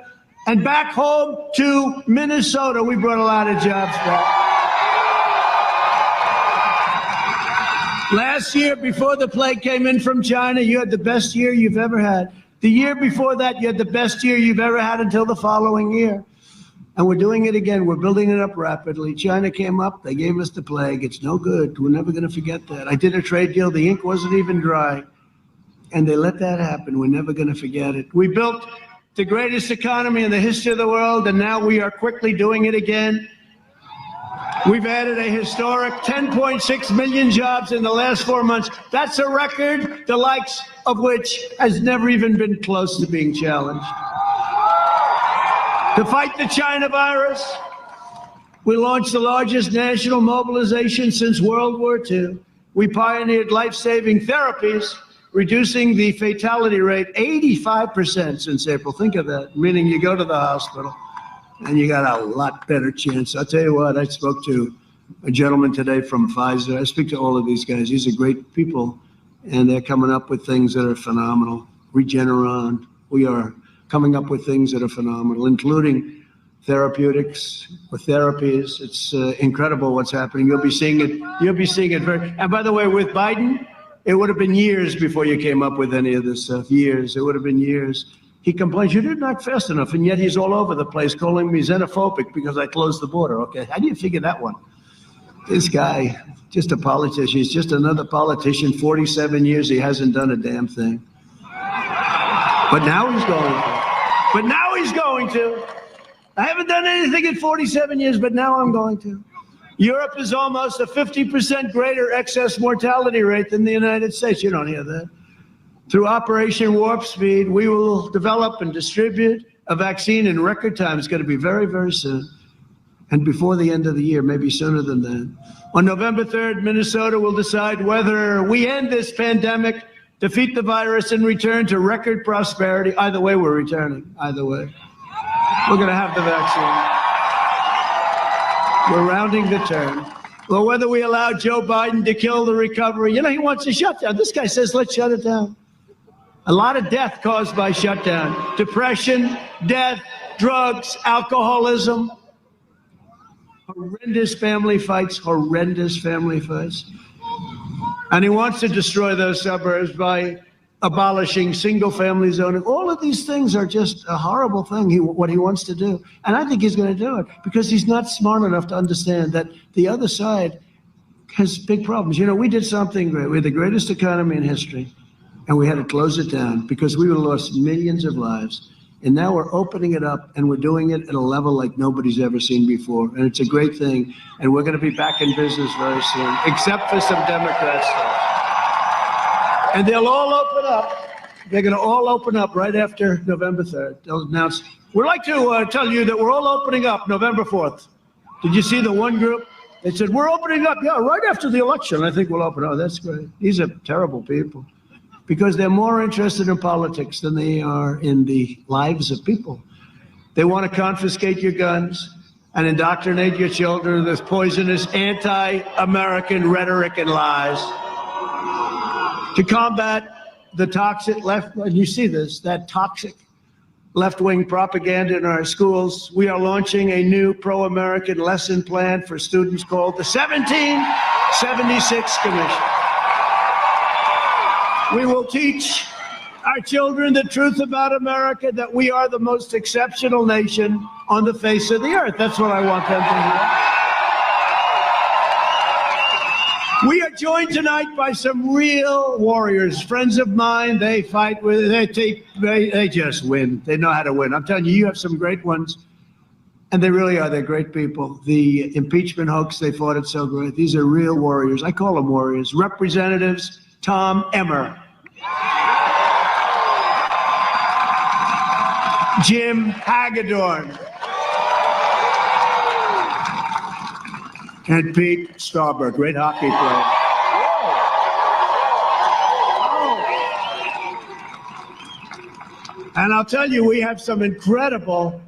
and back home to Minnesota. We brought a lot of jobs back. Last year, before the plague came in from China, you had the best year you've ever had. The year before that, you had the best year you've ever had until the following year. And we're doing it again. We're building it up rapidly. China came up. They gave us the plague. It's no good. We're never going to forget that. I did a trade deal. The ink wasn't even dry. And they let that happen. We're never going to forget it. We built the greatest economy in the history of the world, and now we are quickly doing it again. We've added a historic 10.6 million jobs in the last 4 months. That's a record, the likes of which has never even been close to being challenged. To fight the China virus, we launched the largest national mobilization since World War II. We pioneered life-saving therapies, reducing the fatality rate 85% since April. Think of that, meaning you go to the hospital and you got a lot better chance. I'll tell you what, I spoke to a gentleman today from Pfizer. I speak to all of these guys. These are great people, and they're coming up with things that are phenomenal. Regeneron, we are coming up with things that are phenomenal, including therapeutics or therapies. It's incredible what's happening. You'll be seeing it. You'll be seeing it very. And by the way, with Biden, it would have been years before you came up with any of this stuff. Years. It would have been years. He complains, you didn't act fast enough, and yet he's all over the place calling me xenophobic because I closed the border. Okay, how do you figure that one? This guy, just a politician. He's just another politician. 47 years, he hasn't done a damn thing. But now he's going to. But now he's going to. I haven't done anything in 47 years, but now I'm going to. Europe is almost a 50% greater excess mortality rate than the United States. You don't hear that. Through Operation Warp Speed, we will develop and distribute a vaccine in record time. It's going to be very, very soon. And before the end of the year, maybe sooner than that. On November 3rd, Minnesota will decide whether we end this pandemic, defeat the virus, and return to record prosperity. Either way, we're returning. Either way. We're going to have the vaccine. We're rounding the turn. Or whether we allow Joe Biden to kill the recovery. You know, he wants a shutdown. This guy says, let's shut it down. A lot of death caused by shutdown. Depression, death, drugs, alcoholism. Horrendous family fights, horrendous family fights. And he wants to destroy those suburbs by abolishing single-family zoning. All of these things are just a horrible thing, what he wants to do. And I think he's going to do it because he's not smart enough to understand that the other side has big problems. You know, we did something great. We had the greatest economy in history, and we had to close it down because we lost millions of lives. And now we're opening it up, and we're doing it at a level like nobody's ever seen before. And it's a great thing. And we're going to be back in business very soon, except for some Democrats. And they'll all open up. They're going to all open up right after November 3rd. They'll announce. We'd like to tell you that we're all opening up November 4th. Did you see the one group? They said, we're opening up, yeah, right after the election. I think we'll open up. Oh, that's great. These are terrible people. Because they're more interested in politics than they are in the lives of people. They want to confiscate your guns and indoctrinate your children with poisonous anti-American rhetoric and lies. To combat the toxic left, and you see this, that toxic left-wing propaganda in our schools, we are launching a new pro-American lesson plan for students called the 1776 Commission. We will teach our children the truth about America, that we are the most exceptional nation on the face of the earth. That's what I want them to hear. We are joined tonight by some real warriors, friends of mine. They fight with, they just win. They know how to win. I'm telling you, you have some great ones. And they really are. They're great people. The impeachment hoax, they fought it so great. These are real warriors. I call them warriors. Representatives Tom Emmer, Jim Hagedorn, And Pete Stauber, great hockey player. And I'll tell you, we have some incredible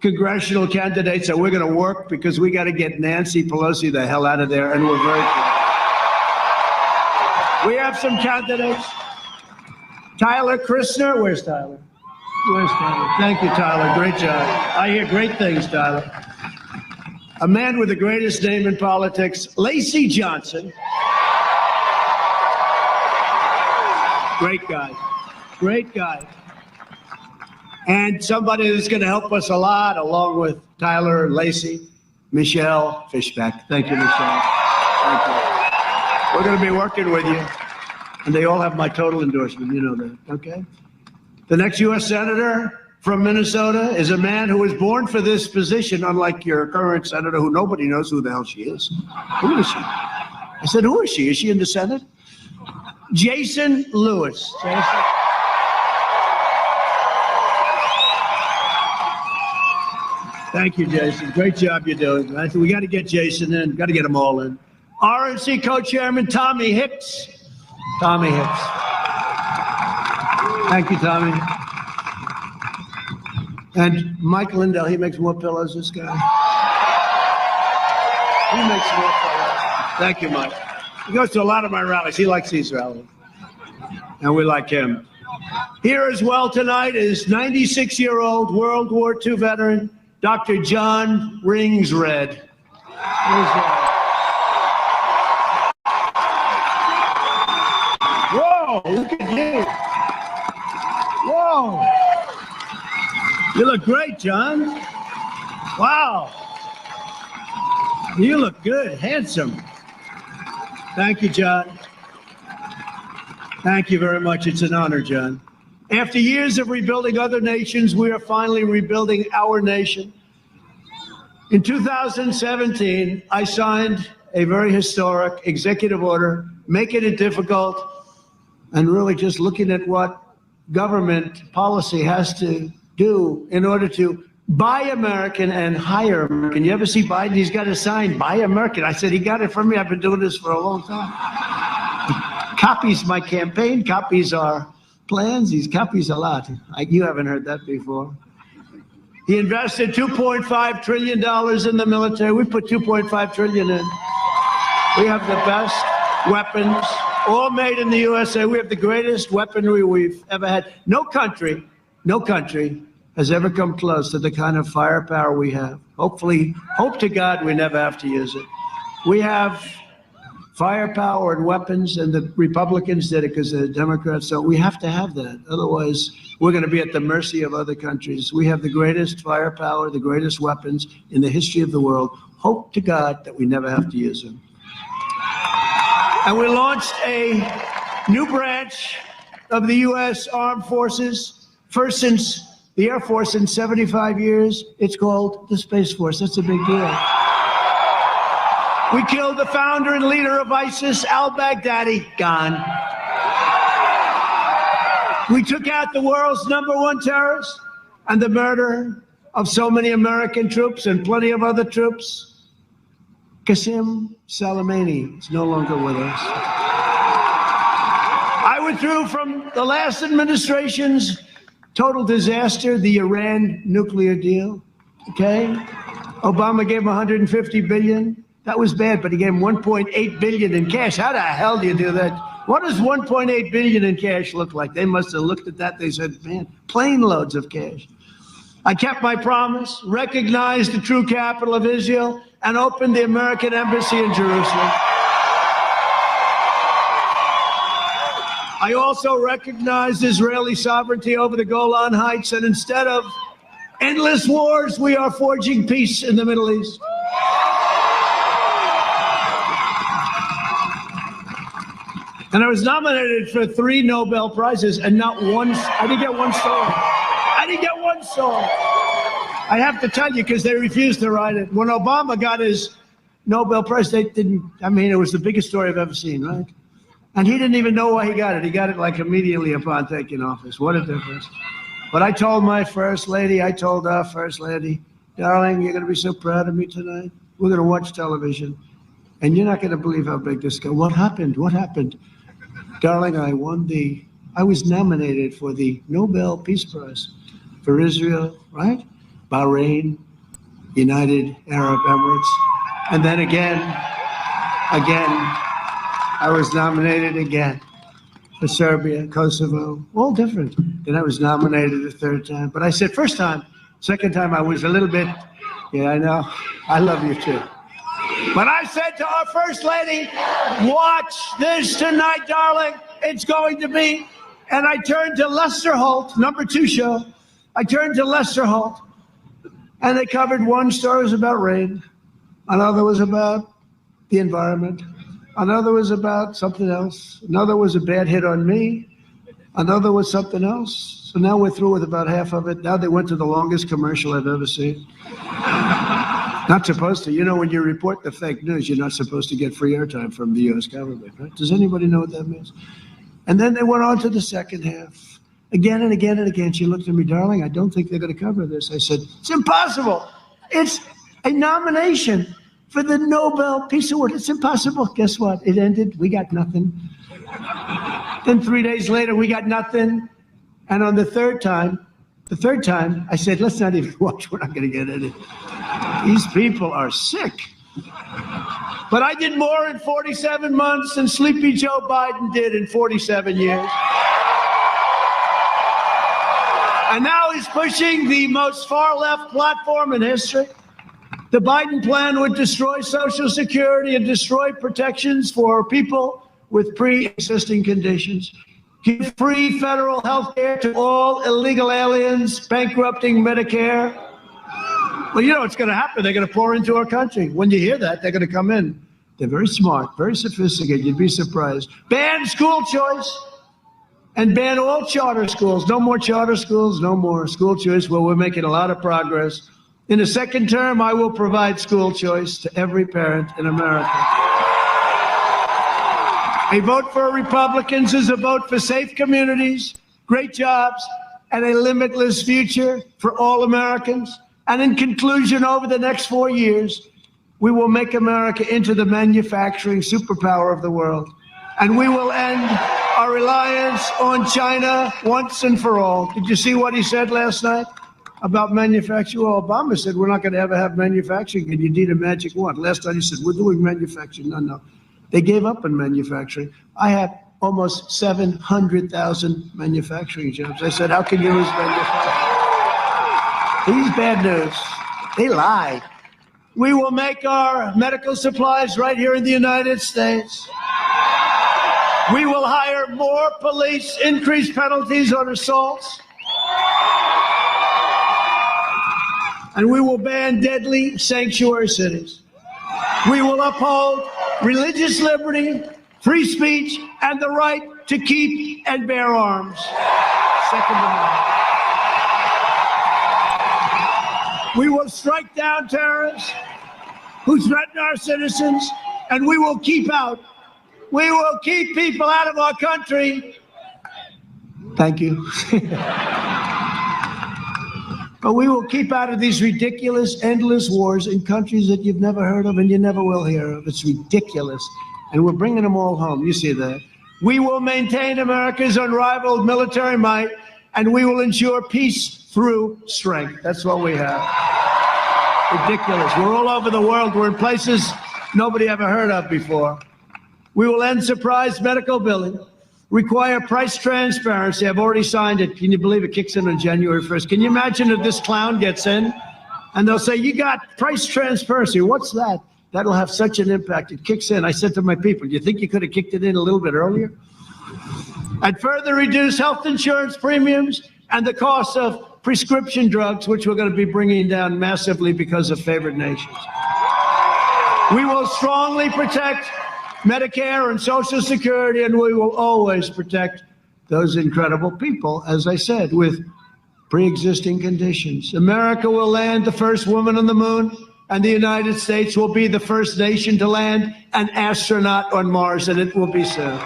congressional candidates that we're going to work because we got to get Nancy Pelosi the hell out of there, and we're very close. We have some candidates. Tyler Christner, where's Tyler? Where's Tyler? Thank you, Tyler. Great job. I hear great things, Tyler. A man with the greatest name in politics, Lacey Johnson. Great guy. Great guy. And somebody that's going to help us a lot, along with Tyler and Lacey, Michelle Fishback. Thank you, Michelle. Thank you. We're going to be working with you. And they all have my total endorsement. You know that, okay? The next U.S. Senator from Minnesota is a man who was born for this position, unlike your current senator who nobody knows who the hell she is. Who is she? I said, who is she? Is she in the Senate? Jason Lewis. Jason. Thank you, Jason. Great job you're doing. We got to get Jason in. Got to get them all in. RNC co-chairman Tommy Hicks. Tommy Hicks. Thank you, Tommy. And Mike Lindell, he makes more pillows, this guy. He makes more pillows. Thank you, Mike. He goes to a lot of my rallies. He likes these rallies. And we like him. Here as well tonight is 96-year-old World War II veteran, Dr. John Ringsred. Whoa, look at you. Whoa. You look great, John. Wow. You look good, handsome. Thank you, John. Thank you very much. It's an honor, John. After years of rebuilding other nations, we are finally rebuilding our nation. In 2017, I signed a very historic executive order, making it difficult and really just looking at what government policy has to do in order to buy American and hire American. You ever see Biden? He's got a sign, buy American. I said, he got it from me. I've been doing this for a long time. He copies my campaign, copies our plans. He copies a lot. You haven't heard that before. He invested $2.5 trillion in the military. We put $2.5 trillion in. We have the best weapons, all made in the USA. We have the greatest weaponry we've ever had. No country has ever come close to the kind of firepower we have. Hopefully, hope to God we never have to use it. We have firepower and weapons, and the Republicans did it because they're Democrats, so we have to have that. Otherwise, we're going to be at the mercy of other countries. We have the greatest firepower, the greatest weapons in the history of the world. Hope to God that we never have to use them. And we launched a new branch of the U.S. Armed Forces, first since the Air Force in 75 years. It's called the Space Force. That's a big deal. We killed the founder and leader of ISIS, al-Baghdadi, gone. We took out the world's #1 terrorist and the murder of so many American troops and plenty of other troops. Qasem Soleimani is no longer with us. I withdrew from the last administration's total disaster, the Iran nuclear deal, okay? Obama gave him $150 billion. That was bad, but he gave him $1.8 billion in cash. How the hell do you do that? What does $1.8 billion in cash look like? They must have looked at that. They said, man, plane loads of cash. I kept my promise, recognized the true capital of Israel, and opened the American embassy in Jerusalem. I also recognized Israeli sovereignty over the Golan Heights, and instead of endless wars, we are forging peace in the Middle East. And I was nominated for 3 Nobel Prizes, and not one, I didn't get one song. I didn't get one song. I have to tell you, because they refused to write it. When Obama got his Nobel Prize, they didn't, I mean, it was the biggest story I've ever seen, right? And he didn't even know why he got it. He got it like immediately upon taking office. What a difference. But I told my first lady, our first lady, darling, you're going to be so proud of me tonight. We're going to watch television. And you're not going to believe how big this got. What happened? What happened? Darling, I was nominated for the Nobel Peace Prize for Israel, right? Bahrain, United Arab Emirates. And then again, I was nominated again for Serbia, Kosovo, all different. Then I was nominated a third time. But I said, first time, second time I was a little bit, yeah, I know, I love you too. But I said to our First Lady, watch this tonight, darling. It's going to be. And I turned to Lester Holt, number 2 show. I turned to Lester Holt, and they covered one story was about rain. Another was about the environment. Another was about something else. Another was a bad hit on me. Another was something else. So now we're through with about half of it. Now they went to the longest commercial I've ever seen. Not supposed to. You know, when you report the fake news, you're not supposed to get free airtime from the U.S. government, right? Does anybody know what that means? And then they went on to the second half. Again and again and again. She looked at me, darling, I don't think they're going to cover this. I said, it's impossible. It's a nomination for the Nobel Peace Award. It's impossible. Guess what? It ended. We got nothing. Then 3 days later, we got nothing. And on the third time, I said, let's not even watch. We're not going to get any. These people are sick. But I did more in 47 months than Sleepy Joe Biden did in 47 years. And now he's pushing the most far-left platform in history. The Biden plan would destroy Social Security and destroy protections for people with pre-existing conditions. Give free federal health care to all illegal aliens, bankrupting Medicare. Well, you know what's going to happen. They're going to pour into our country. When you hear that, they're going to come in. They're very smart, very sophisticated. You'd be surprised. Ban school choice and ban all charter schools. No more charter schools, no more school choice. Well, we're making a lot of progress. In the second term, I will provide school choice to every parent in America. A vote for Republicans is a vote for safe communities, great jobs, and a limitless future for all Americans. And in conclusion, over the next 4 years, we will make America into the manufacturing superpower of the world. And we will end our reliance on China once and for all. Did you see what he said last night about manufacturing? Well, Obama said we're not going to ever have manufacturing, and you need a magic wand. Last night he said we're doing manufacturing. No. They gave up on manufacturing. I have almost 700,000 manufacturing jobs. I said, how can you lose manufacturing? These bad news, they lie. We will make our medical supplies right here in the United States. We will hire more police, increase penalties on assaults. And we will ban deadly sanctuary cities. We will uphold religious liberty, free speech, and the right to keep and bear arms. Second Amendment. We will strike down terrorists who threaten our citizens, and we will keep people out of our country. Thank you. But we will keep out of these ridiculous, endless wars in countries that you've never heard of and you never will hear of. It's ridiculous. And we're bringing them all home. You see that. We will maintain America's unrivaled military might, and we will ensure peace through strength. That's what we have. Ridiculous. We're all over the world. We're in places nobody ever heard of before. We will end surprise medical billing. Require price transparency. I've already signed it. Can you believe it kicks in on January 1st? Can you imagine if this clown gets in and they'll say, you got price transparency. What's that? That'll have such an impact. It kicks in. I said to my people, do you think you could have kicked it in a little bit earlier? And further reduce health insurance premiums and the cost of prescription drugs, which we're going to be bringing down massively because of favored nations. We will strongly protect Medicare and Social Security, and we will always protect those incredible people, as I said, with pre-existing conditions. America will land the first woman on the moon, and the United States will be the first nation to land an astronaut on Mars, and it will be soon.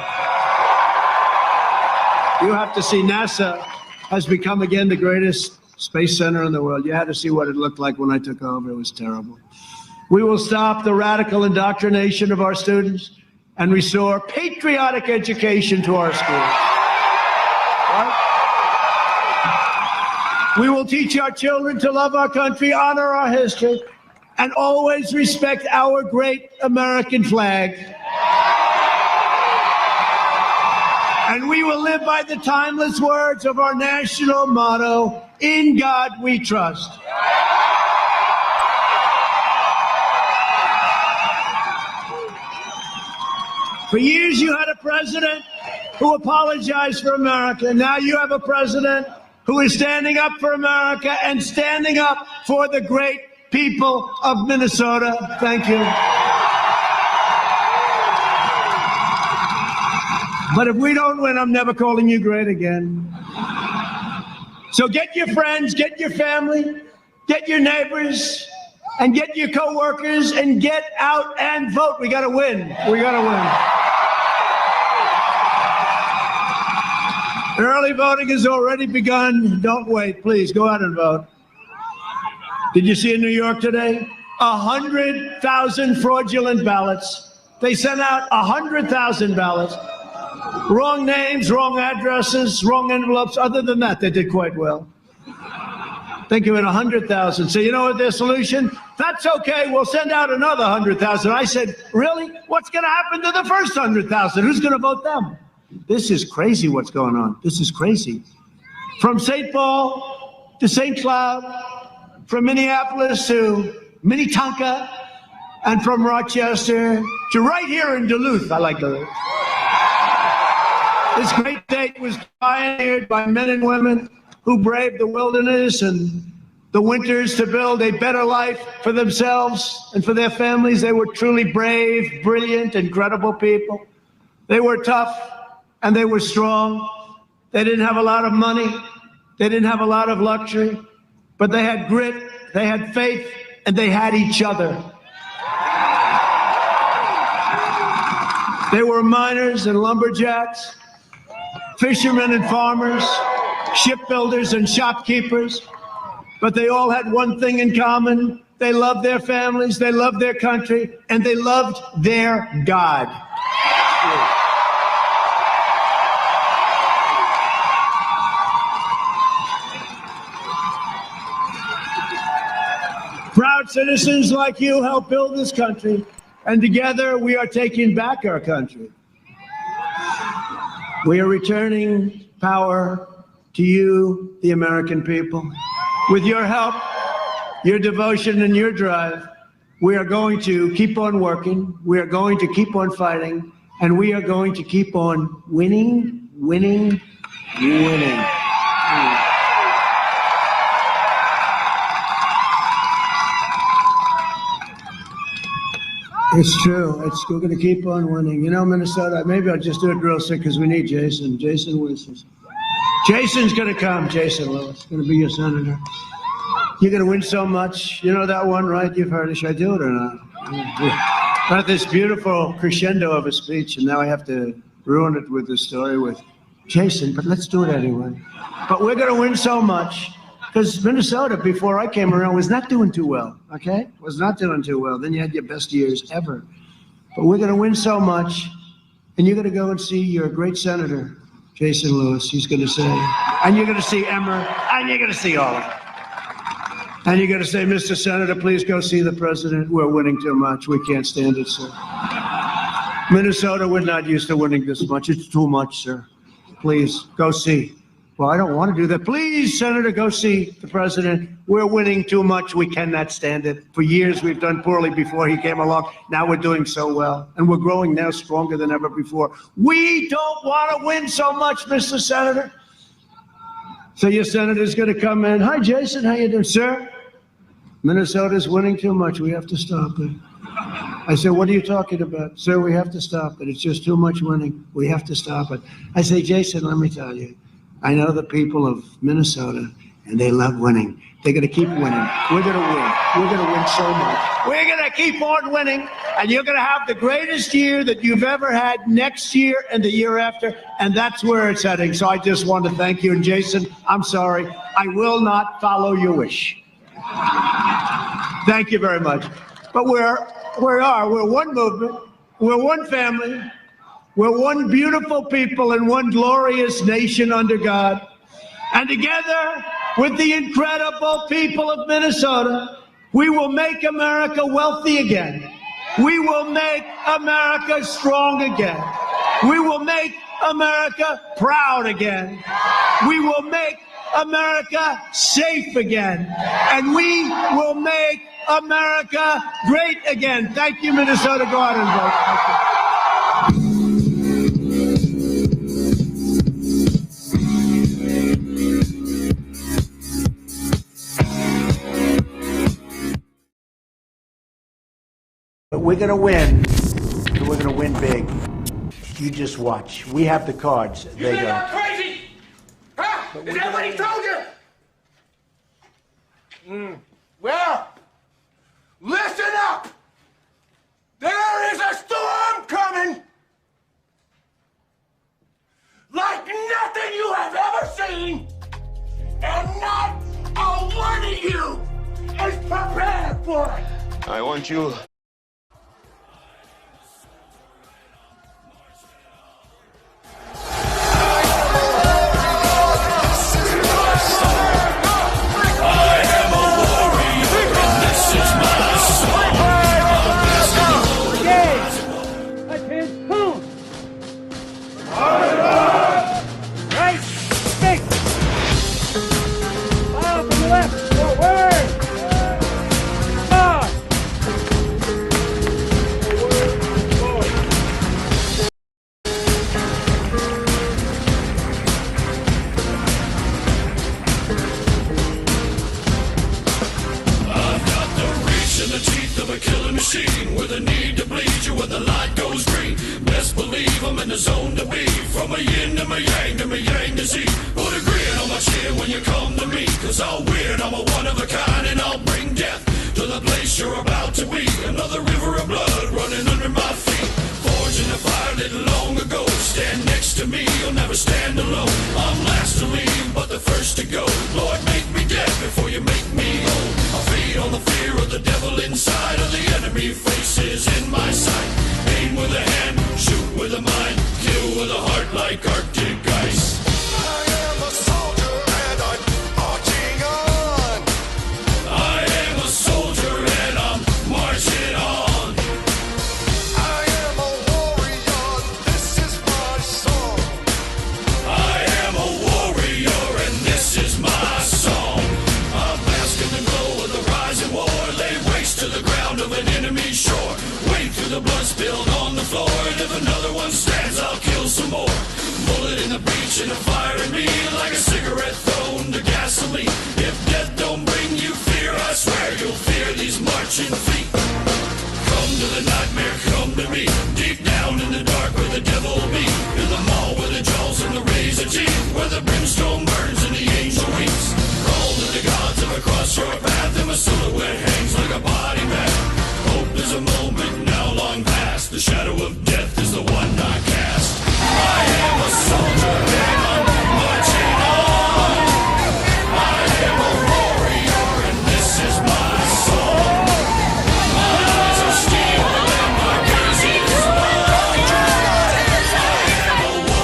You have to see NASA has become again the greatest space center in the world. You had to see what it looked like when I took over. It was terrible. We will stop the radical indoctrination of our students and restore patriotic education to our schools. Right? We will teach our children to love our country, honor our history, and always respect our great American flag. And we will live by the timeless words of our national motto, "In God we trust." For years you had a president who apologized for America. Now you have a president who is standing up for America and standing up for the great people of Minnesota. Thank you. But if we don't win, I'm never calling you great again. So get your friends, get your family, get your neighbors, and get your coworkers, and get out and vote. We gotta win. We gotta win. Early voting has already begun. Don't wait, please, go out and vote. Did you see in New York today? 100,000 fraudulent ballots. They sent out 100,000 ballots. Wrong names, wrong addresses, wrong envelopes. Other than that, they did quite well. Think of it, 100,000. So you know what their solution? That's okay, we'll send out another 100,000. I said, really? What's going to happen to the first 100,000? Who's going to vote them? This is crazy what's going on. This is crazy. From St. Paul to St. Cloud, from Minneapolis to Minnetonka, and from Rochester to right here in Duluth. I like Duluth. This great state was pioneered by men and women who braved the wilderness and the winters to build a better life for themselves and for their families. They were truly brave, brilliant, incredible people. They were tough and they were strong. They didn't have a lot of money. They didn't have a lot of luxury, but they had grit, they had faith, and they had each other. They were miners and lumberjacks, fishermen and farmers, shipbuilders and shopkeepers, but they all had one thing in common. They loved their families, they loved their country, and they loved their God. Proud citizens like you help build this country, and together we are taking back our country. We are returning power to you, the American people. With your help, your devotion, and your drive, we are going to keep on working, we are going to keep on fighting, and we are going to keep on winning, winning, winning. It's true. We're going to keep on winning. You know, Minnesota, maybe I'll just do it real sick because we need Jason. Jason Wilson. Jason's going to come. Jason Lewis. Going to be your senator. You're going to win so much. You know that one, right? You've heard it. Should I do it or not? Got this beautiful crescendo of a speech, and now I have to ruin it with the story with Jason, but let's do it anyway. But we're going to win so much. Because Minnesota, before I came around, was not doing too well, okay? Was not doing too well. Then you had your best years ever. But we're going to win so much, and you're going to go and see your great senator, Jason Lewis. He's going to say, and you're going to see Emmer, and you're going to see all of it. And you're going to say, Mr. Senator, please go see the president. We're winning too much. We can't stand it, sir. Minnesota, we're not used to winning this much. It's too much, sir. Please, go see. Well, I don't want to do that. Please, Senator, go see the president. We're winning too much. We cannot stand it. For years, we've done poorly before he came along. Now we're doing so well. And we're growing now stronger than ever before. We don't want to win so much, Mr. Senator. So your senator's going to come in. Hi, Jason. How you doing, sir? Minnesota's winning too much. We have to stop it. I said, what are you talking about? Sir, we have to stop it. It's just too much winning. We have to stop it. I say, Jason, let me tell you. I know the people of Minnesota, and they love winning. They're going to keep winning. We're going to win. We're going to win so much. We're going to keep on winning, and you're going to have the greatest year that you've ever had next year and the year after, and that's where it's heading. So I just want to thank you. And Jason, I'm sorry. I will not follow your wish. Thank you very much. but we are. We're one movement. We're one family. We're one beautiful people and one glorious nation under God. And together with the incredible people of Minnesota, we will make America wealthy again. We will make America strong again. We will make America proud again. We will make America safe again. And we will make America great again. Thank you, Minnesota. Go out and vote. Thank you. We're going to win. We're going to win big. You just watch. We have the cards. They You're don't. crazy! Huh? Is that what he told you? Well, listen up! There is a storm coming! Like nothing you have ever seen! And not a one of you is prepared for it! I want you.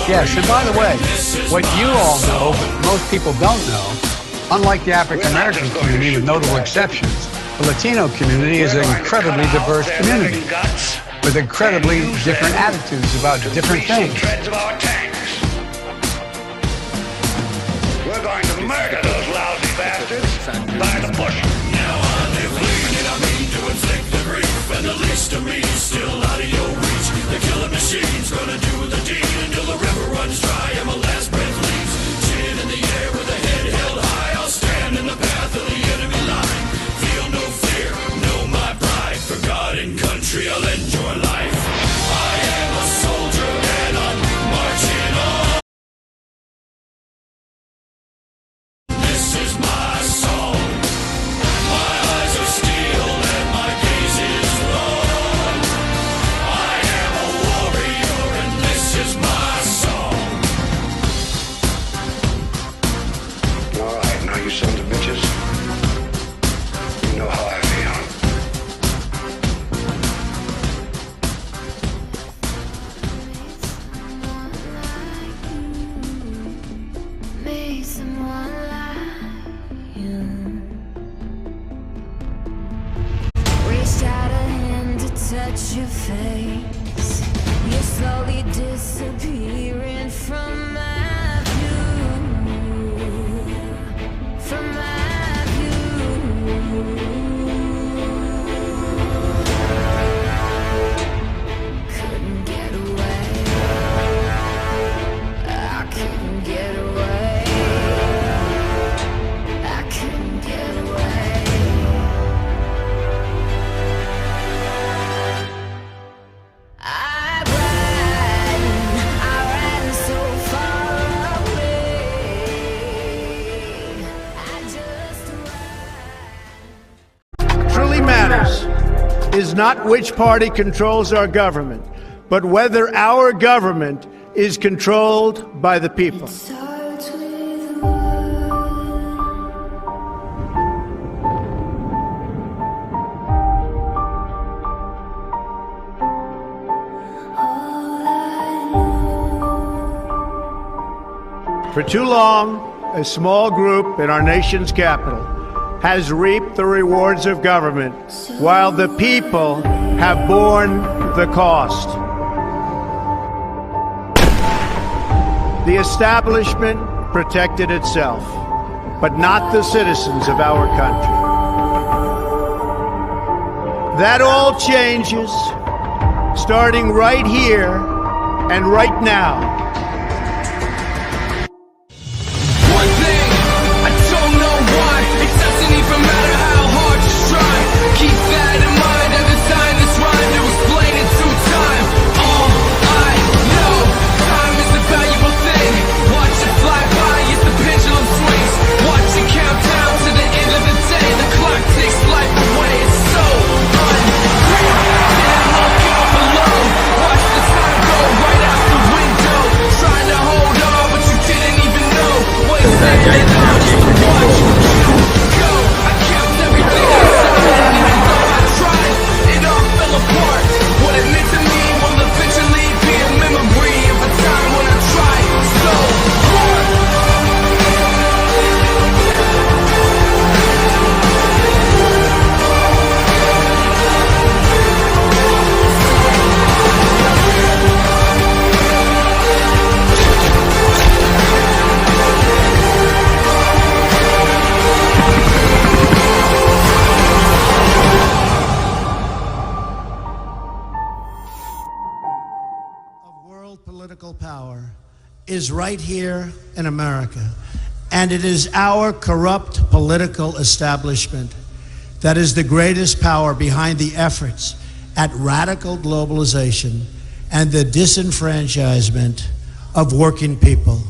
Yes, and by the way, what you all know, but most people don't know, unlike the African American community, with notable exceptions, the Latino community is an incredibly diverse community with incredibly different attitudes about different things. We're going to murder those lousy bastards by the bushel. Now I'm and I mean to inflict the grief, and the least of me is still out of your reach. The killing machine's gonna do the deed until the river runs dry and my last breath leaves. Chin in the air with a head held high, I'll stand in the path of the enemy line. Feel no fear, know my pride. For God and country, I'll enjoy life. I am a soldier and I'm marching on. This is my song. My eyes are steel and my gaze is long. I am a warrior and this is my song. All right, now you sons of bitches, you know how I feel. at your face. You're slowly disappearing from my view. From my view. Couldn't get away. I couldn't get away. I couldn't get away. I ran so far away. I just ran. Truly matters is not which party controls our government, but whether our government is controlled by the people. Starts with For too long, a small group in our nation's capital has reaped the rewards of government while the people have borne the cost. The establishment protected itself, but not the citizens of our country. That all changes starting right here and right now. One thing, I don't know why. It doesn't even matter how hard you try. Keep that in mind every time this rhyme to explain it through time. All I know, time is a valuable thing. Watch it fly by as the pendulum swings. Watch it count down to the end of the day. The clock takes life away. It's so unreal. Can't look out below. Watch the time go right out the window. Trying to hold on, but you didn't even know. Wait a second, I'm just to watch you go. I kept everything I said, and even though I tried, it all fell apart. What it meant to me will eventually be a memory of a time when I tried so hard. World political power is right here in America, and it is our corrupt political establishment that is the greatest power behind the efforts at radical globalization and the disenfranchisement of working people.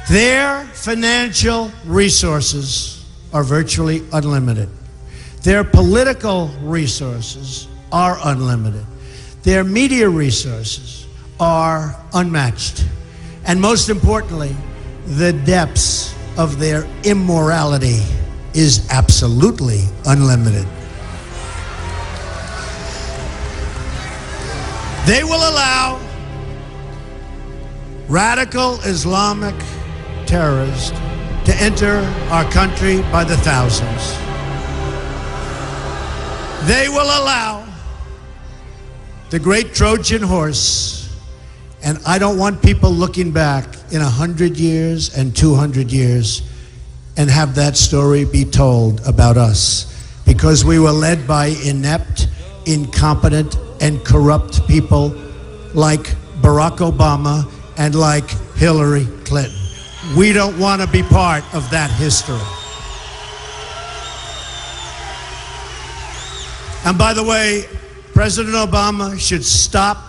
Their financial resources are virtually unlimited. Their political resources are unlimited. Their media resources are unmatched. And most importantly, the depths of their immorality is absolutely unlimited. They will allow radical Islamic terrorists to enter our country by the thousands. They will allow the great Trojan horse, and I don't want people looking back in 100 years and 200 years and have that story be told about us, because we were led by inept, incompetent, and corrupt people like Barack Obama and like Hillary Clinton. We don't want to be part of that history. And by the way, President Obama should stop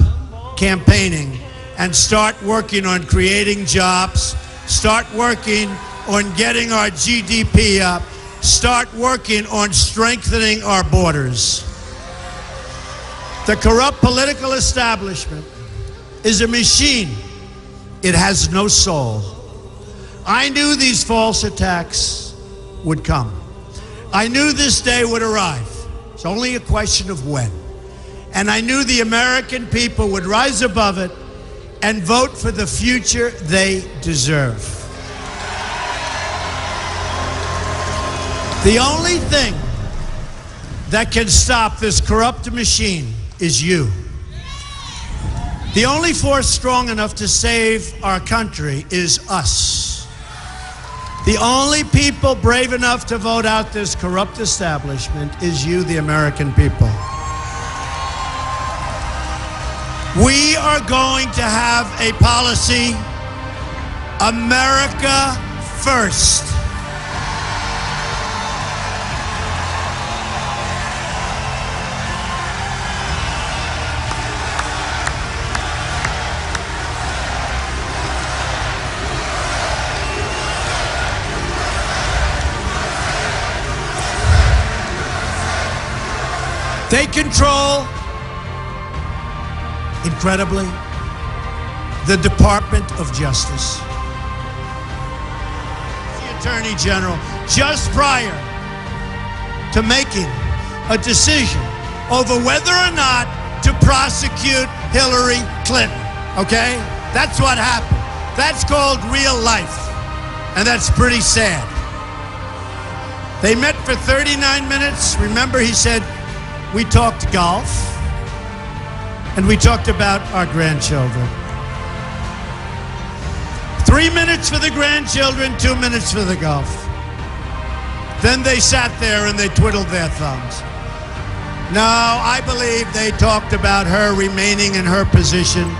campaigning and start working on creating jobs, start working on getting our GDP up, start working on strengthening our borders. The corrupt political establishment is a machine. It has no soul. I knew these false attacks would come. I knew this day would arrive. It's only a question of when. And I knew the American people would rise above it and vote for the future they deserve. The only thing that can stop this corrupt machine is you. The only force strong enough to save our country is us. The only people brave enough to vote out this corrupt establishment is you, the American people. We are going to have a policy, America first. They control, incredibly, the Department of Justice. The Attorney General, just prior to making a decision over whether or not to prosecute Hillary Clinton, okay? That's what happened. That's called real life, and that's pretty sad. They met for 39 minutes. Remember, he said, we talked golf, and we talked about our grandchildren. 3 minutes for the grandchildren, 2 minutes for the golf. Then they sat there and they twiddled their thumbs. No, I believe they talked about her remaining in her position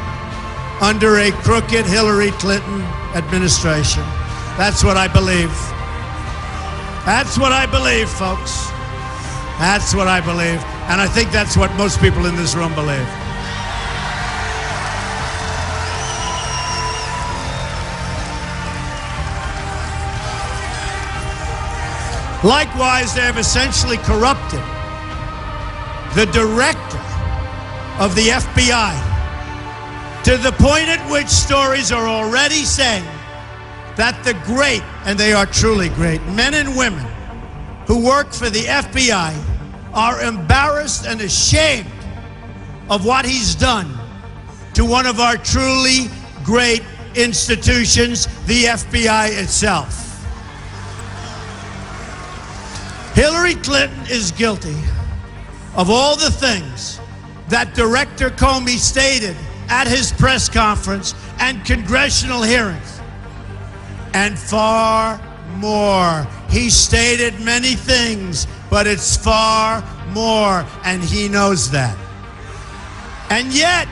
under a crooked Hillary Clinton administration. That's what I believe. That's what I believe, folks. That's what I believe. And I think that's what most people in this room believe. Likewise, they have essentially corrupted the director of the FBI to the point at which stories are already saying that the great, and they are truly great, men and women who work for the FBI are embarrassed and ashamed of what he's done to one of our truly great institutions, the FBI itself. Hillary Clinton is guilty of all the things that Director Comey stated at his press conference and congressional hearings, and far more. He stated many things, but it's far more, and he knows that. And yet,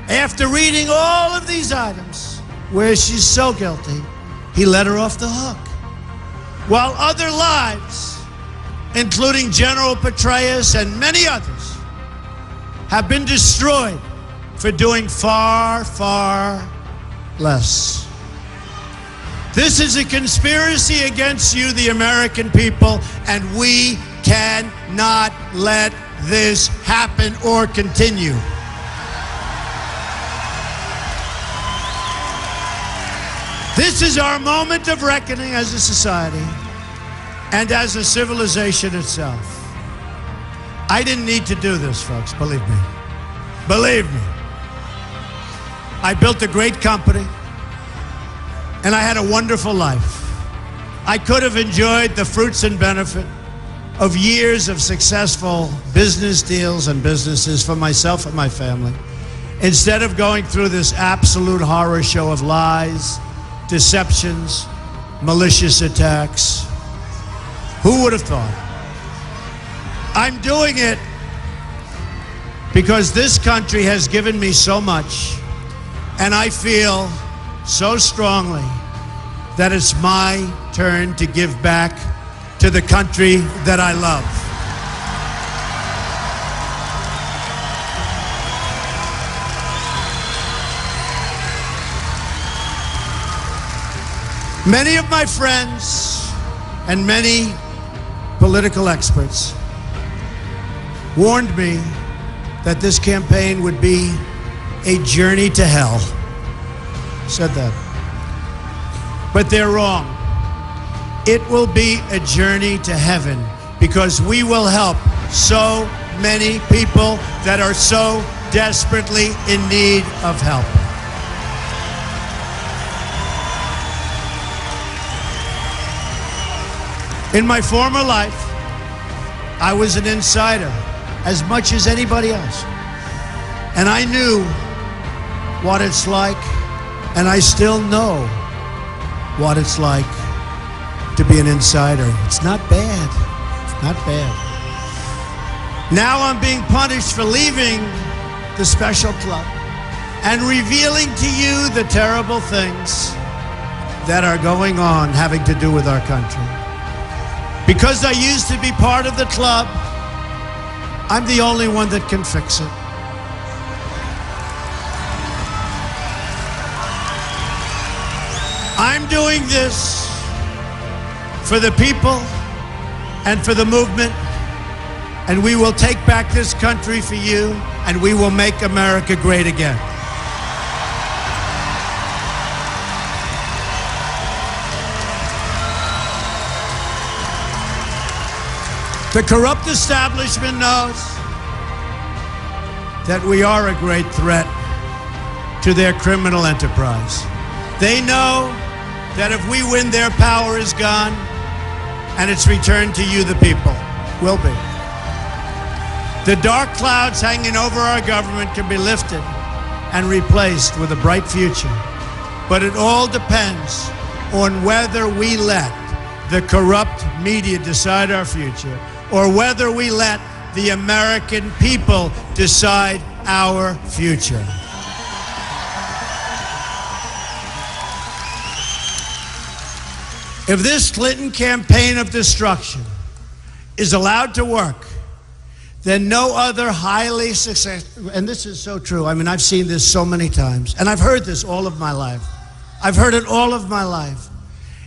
after reading all of these items where she's so guilty, he let her off the hook. While other lives, including General Petraeus and many others, have been destroyed for doing far, far less. This is a conspiracy against you, the American people, and we cannot let this happen or continue. This is our moment of reckoning as a society and as a civilization itself. I didn't need to do this, folks, believe me. Believe me. I built a great company, and I had a wonderful life. I could have enjoyed the fruits and benefit of years of successful business deals and businesses for myself and my family, instead of going through this absolute horror show of lies, deceptions, malicious attacks. Who would have thought? I'm doing it because this country has given me so much, and I feel so strongly that it's my turn to give back to the country that I love. Many of my friends and many political experts warned me that this campaign would be a journey to hell. Said that. But they're wrong. It will be a journey to heaven because we will help so many people that are so desperately in need of help. In my former life, I was an insider as much as anybody else. And I knew what it's like, and I still know what it's like to be an insider. It's not bad. It's not bad. Now I'm being punished for leaving the special club and revealing to you the terrible things that are going on having to do with our country. Because I used to be part of the club, I'm the only one that can fix it. I'm doing this for the people and for the movement, and we will take back this country for you, and we will make America great again. The corrupt establishment knows that we are a great threat to their criminal enterprise. They know that if we win, their power is gone, and it's returned to you, the people. Will be. The dark clouds hanging over our government can be lifted and replaced with a bright future. But it all depends on whether we let the corrupt media decide our future, or whether we let the American people decide our future. If this Clinton campaign of destruction is allowed to work, then no other highly successful, and this is so true, I mean, I've seen this so many times, and I've heard this all of my life. I've heard it all of my life.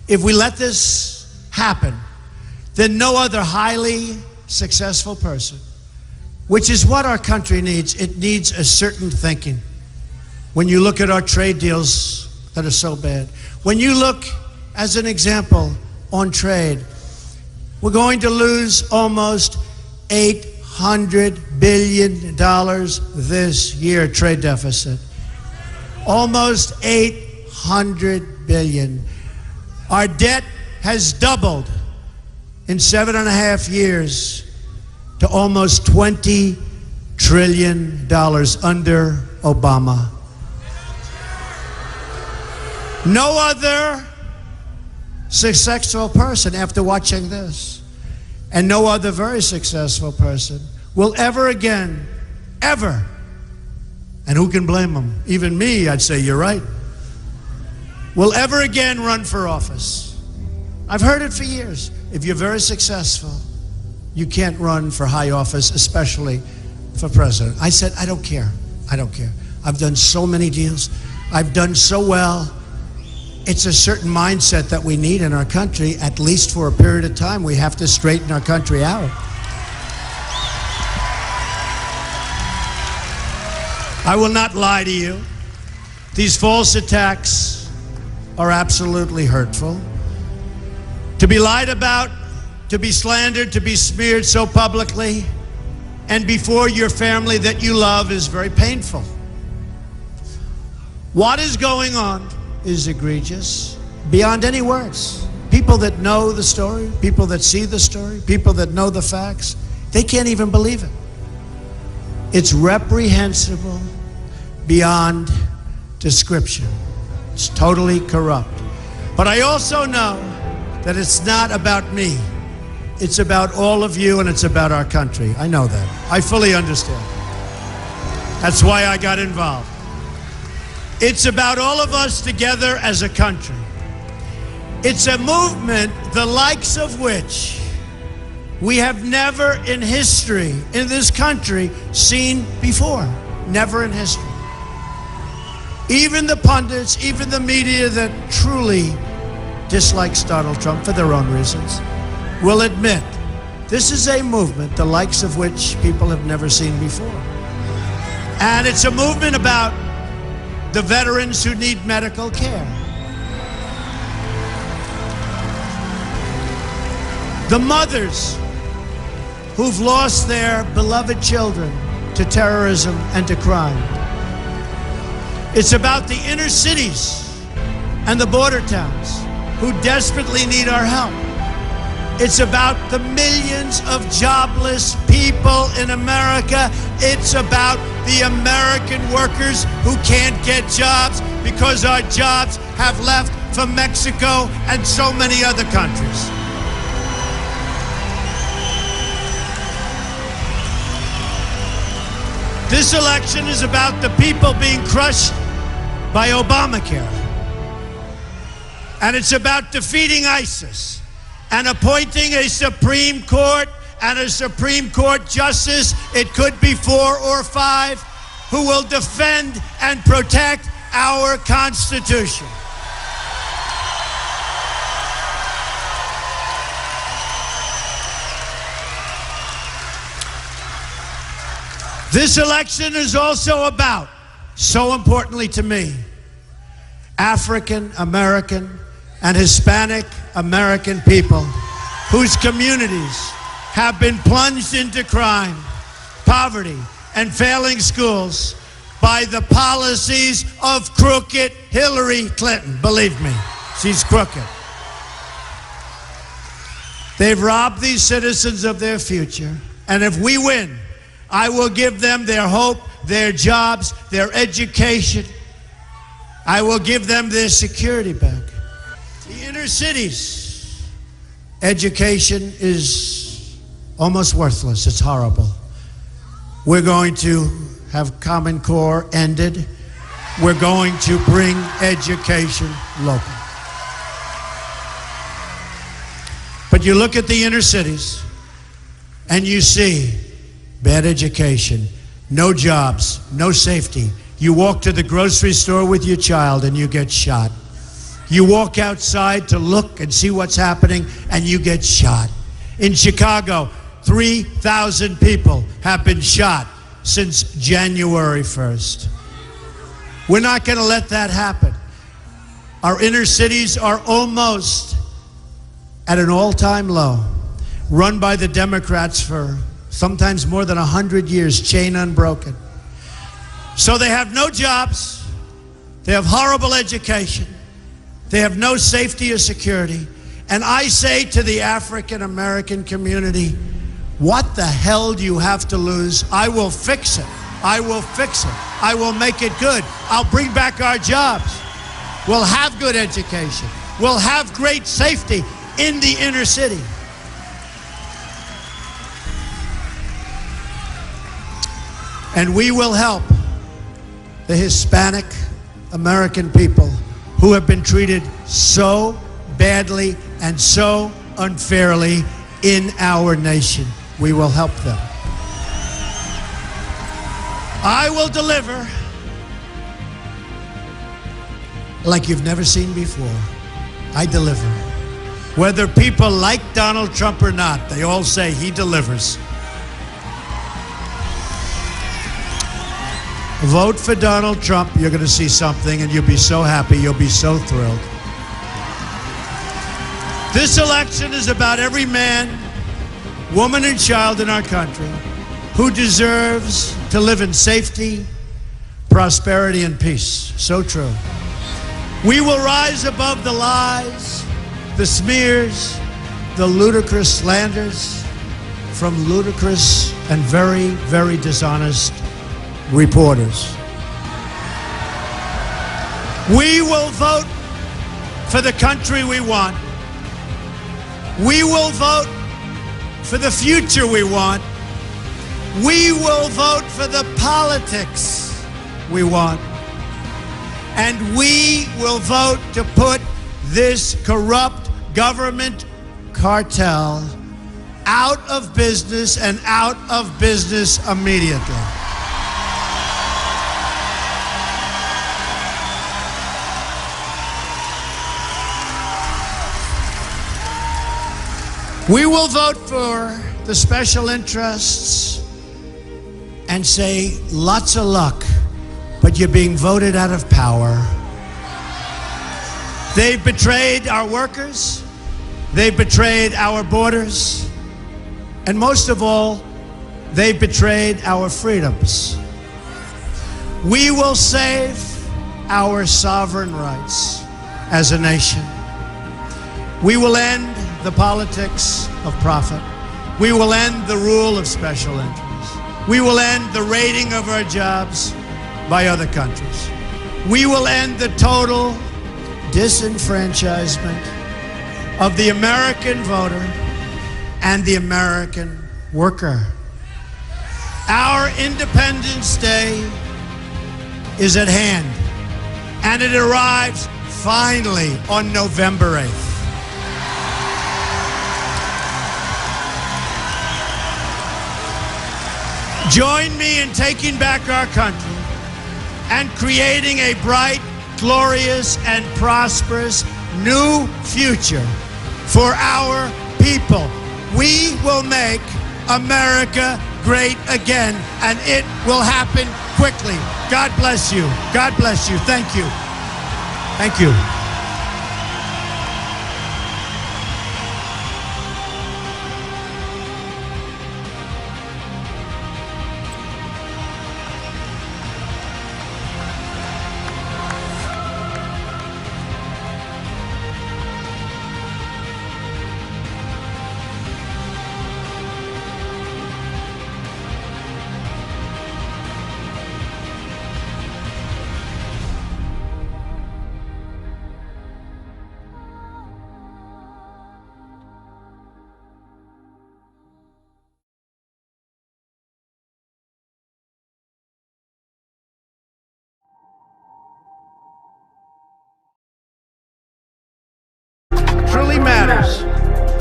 If we let this happen, then no other highly successful person, which is what our country needs. It needs a certain thinking. When you look at our trade deals that are so bad, when you look, as an example, on trade, we're going to lose almost $800 billion this year, trade deficit. Almost $800 billion. Our debt has doubled in 7.5 years to almost $20 trillion under Obama. No other successful person, after watching this, and no other very successful person will ever again, ever, and who can blame them? Even me, I'd say you're right, will ever again run for office. I've heard it for years. If you're very successful, you can't run for high office, especially for president. I said, I don't care. I don't care. I've done so many deals. I've done so well. It's a certain mindset that we need in our country, at least for a period of time. We have to straighten our country out. I will not lie to you. These false attacks are absolutely hurtful. To be lied about, to be slandered, to be smeared so publicly, and before your family that you love is very painful. What is going on is egregious, beyond any words. People that know the story, people that see the story, people that know the facts, they can't even believe it. It's reprehensible beyond description. It's totally corrupt. But I also know that it's not about me. It's about all of you, and it's about our country. I know that. I fully understand. That's why I got involved. It's about all of us together as a country. It's a movement the likes of which we have never in history, in this country, seen before. Never in history. Even the pundits, even the media that truly dislikes Donald Trump for their own reasons, will admit this is a movement the likes of which people have never seen before. And it's a movement about the veterans who need medical care. The mothers who've lost their beloved children to terrorism and to crime. It's about the inner cities and the border towns who desperately need our help. It's about the millions of jobless people in America. It's about the American workers who can't get jobs because our jobs have left for Mexico and so many other countries. This election is about the people being crushed by Obamacare. And it's about defeating ISIS and appointing a Supreme Court and a Supreme Court justice, it could be 4 or 5, who will defend and protect our Constitution. This election is also about, so importantly to me, African American and Hispanic American people whose communities have been plunged into crime, poverty, and failing schools by the policies of crooked Hillary Clinton. Believe me, she's crooked. They've robbed these citizens of their future, and if we win, I will give them their hope, their jobs, their education. I will give them their security back. The inner cities, education is almost worthless. It's horrible. We're going to have Common Core ended. We're going to bring education local. But you look at the inner cities and you see bad education, no jobs, no safety. You walk to the grocery store with your child and you get shot. You walk outside to look and see what's happening and you get shot. In Chicago, 3,000 people have been shot since January 1st. We're not going to let that happen. Our inner cities are almost at an all-time low, run by the Democrats for sometimes more than 100 years, chain unbroken. So they have no jobs, they have horrible education, they have no safety or security. And I say to the African American community, what the hell do you have to lose? I will fix it. I will fix it. I will make it good. I'll bring back our jobs. We'll have good education. We'll have great safety in the inner city. And we will help the Hispanic American people who have been treated so badly and so unfairly in our nation. We will help them. I will deliver like you've never seen before. I deliver. Whether people like Donald Trump or not, they all say he delivers. Vote for Donald Trump, you're going to see something, and you'll be so happy, you'll be so thrilled. This election is about every man, woman, and child in our country who deserves to live in safety, prosperity, and peace. So true. We will rise above the lies, the smears, the ludicrous slanders from ludicrous and very, very dishonest reporters. We will vote for the country we want. We will vote for the future we want. We will vote for the politics we want. And we will vote to put this corrupt government cartel out of business and out of business immediately. We will vote for the special interests and say, lots of luck, but you're being voted out of power. They've betrayed our workers, they've betrayed our borders, and most of all, they've betrayed our freedoms. We will save our sovereign rights as a nation. We will end the politics of profit. We will end the rule of special interests. We will end the rating of our jobs by other countries. We will end the total disenfranchisement of the American voter and the American worker. Our Independence Day is at hand, and it arrives finally on November 8th. Join me in taking back our country and creating a bright, glorious, and prosperous new future for our people. We will make America great again, and it will happen quickly. God bless you. God bless you. Thank you. Thank you. Truly matters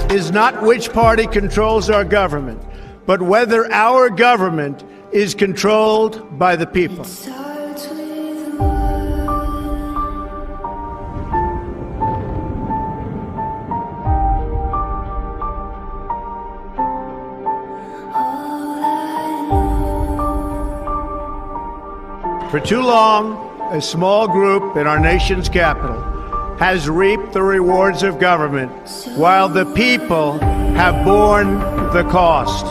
is not which party controls our government, but whether our government is controlled by the people. For too long, a small group in our nation's capital has reaped the rewards of government, while the people have borne the cost.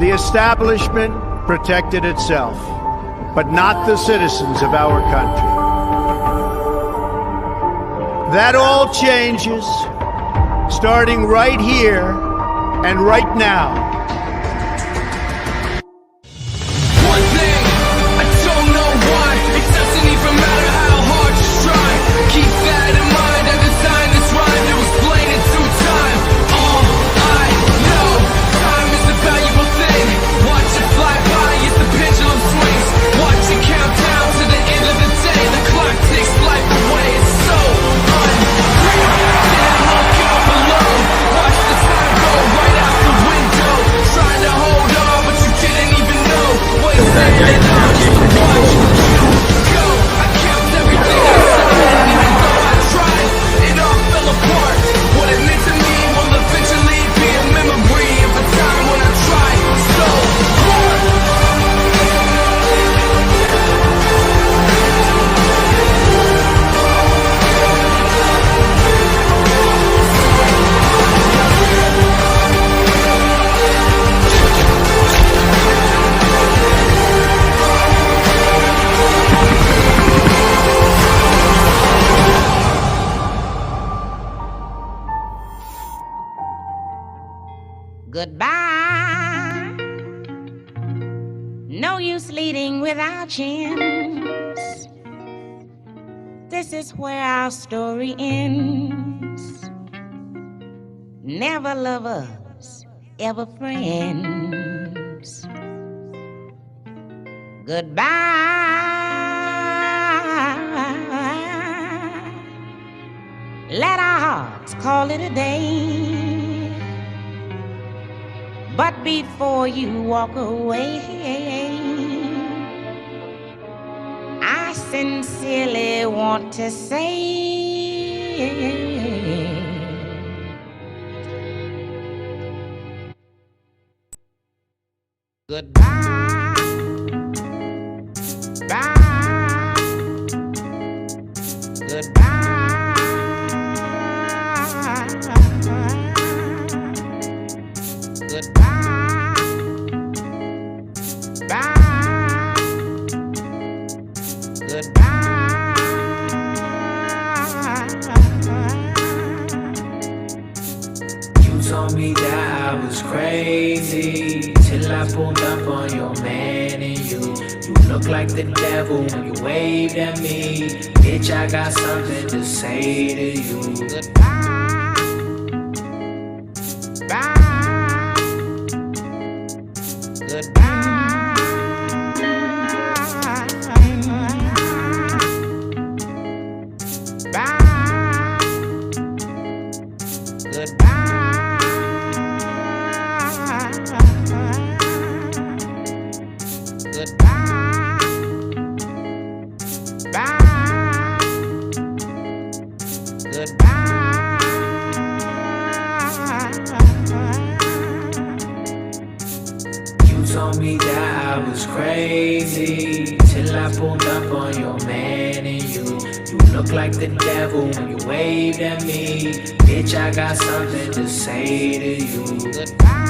The establishment protected itself, but not the citizens of our country. That all changes, starting right here and right now. Goodbye. No use leading without chance. This is where our story ends. Never lovers, ever friends. Goodbye. Let our hearts call it a day. But before you walk away, I sincerely want to say goodbye. Bye. Goodbye. Goodbye. Bye. Goodbye. was crazy till I pulled up on your man and you. You look like the devil when you waved at me. Bitch, I got something to say to you. Goodbye. Bye. Goodbye. Bye. Goodbye. Goodbye. Bye. Goodbye. You told me that I was crazy till I pulled up on your man and you. You look like the devil when you waved at me. Bitch, I got something to say to you. Goodbye.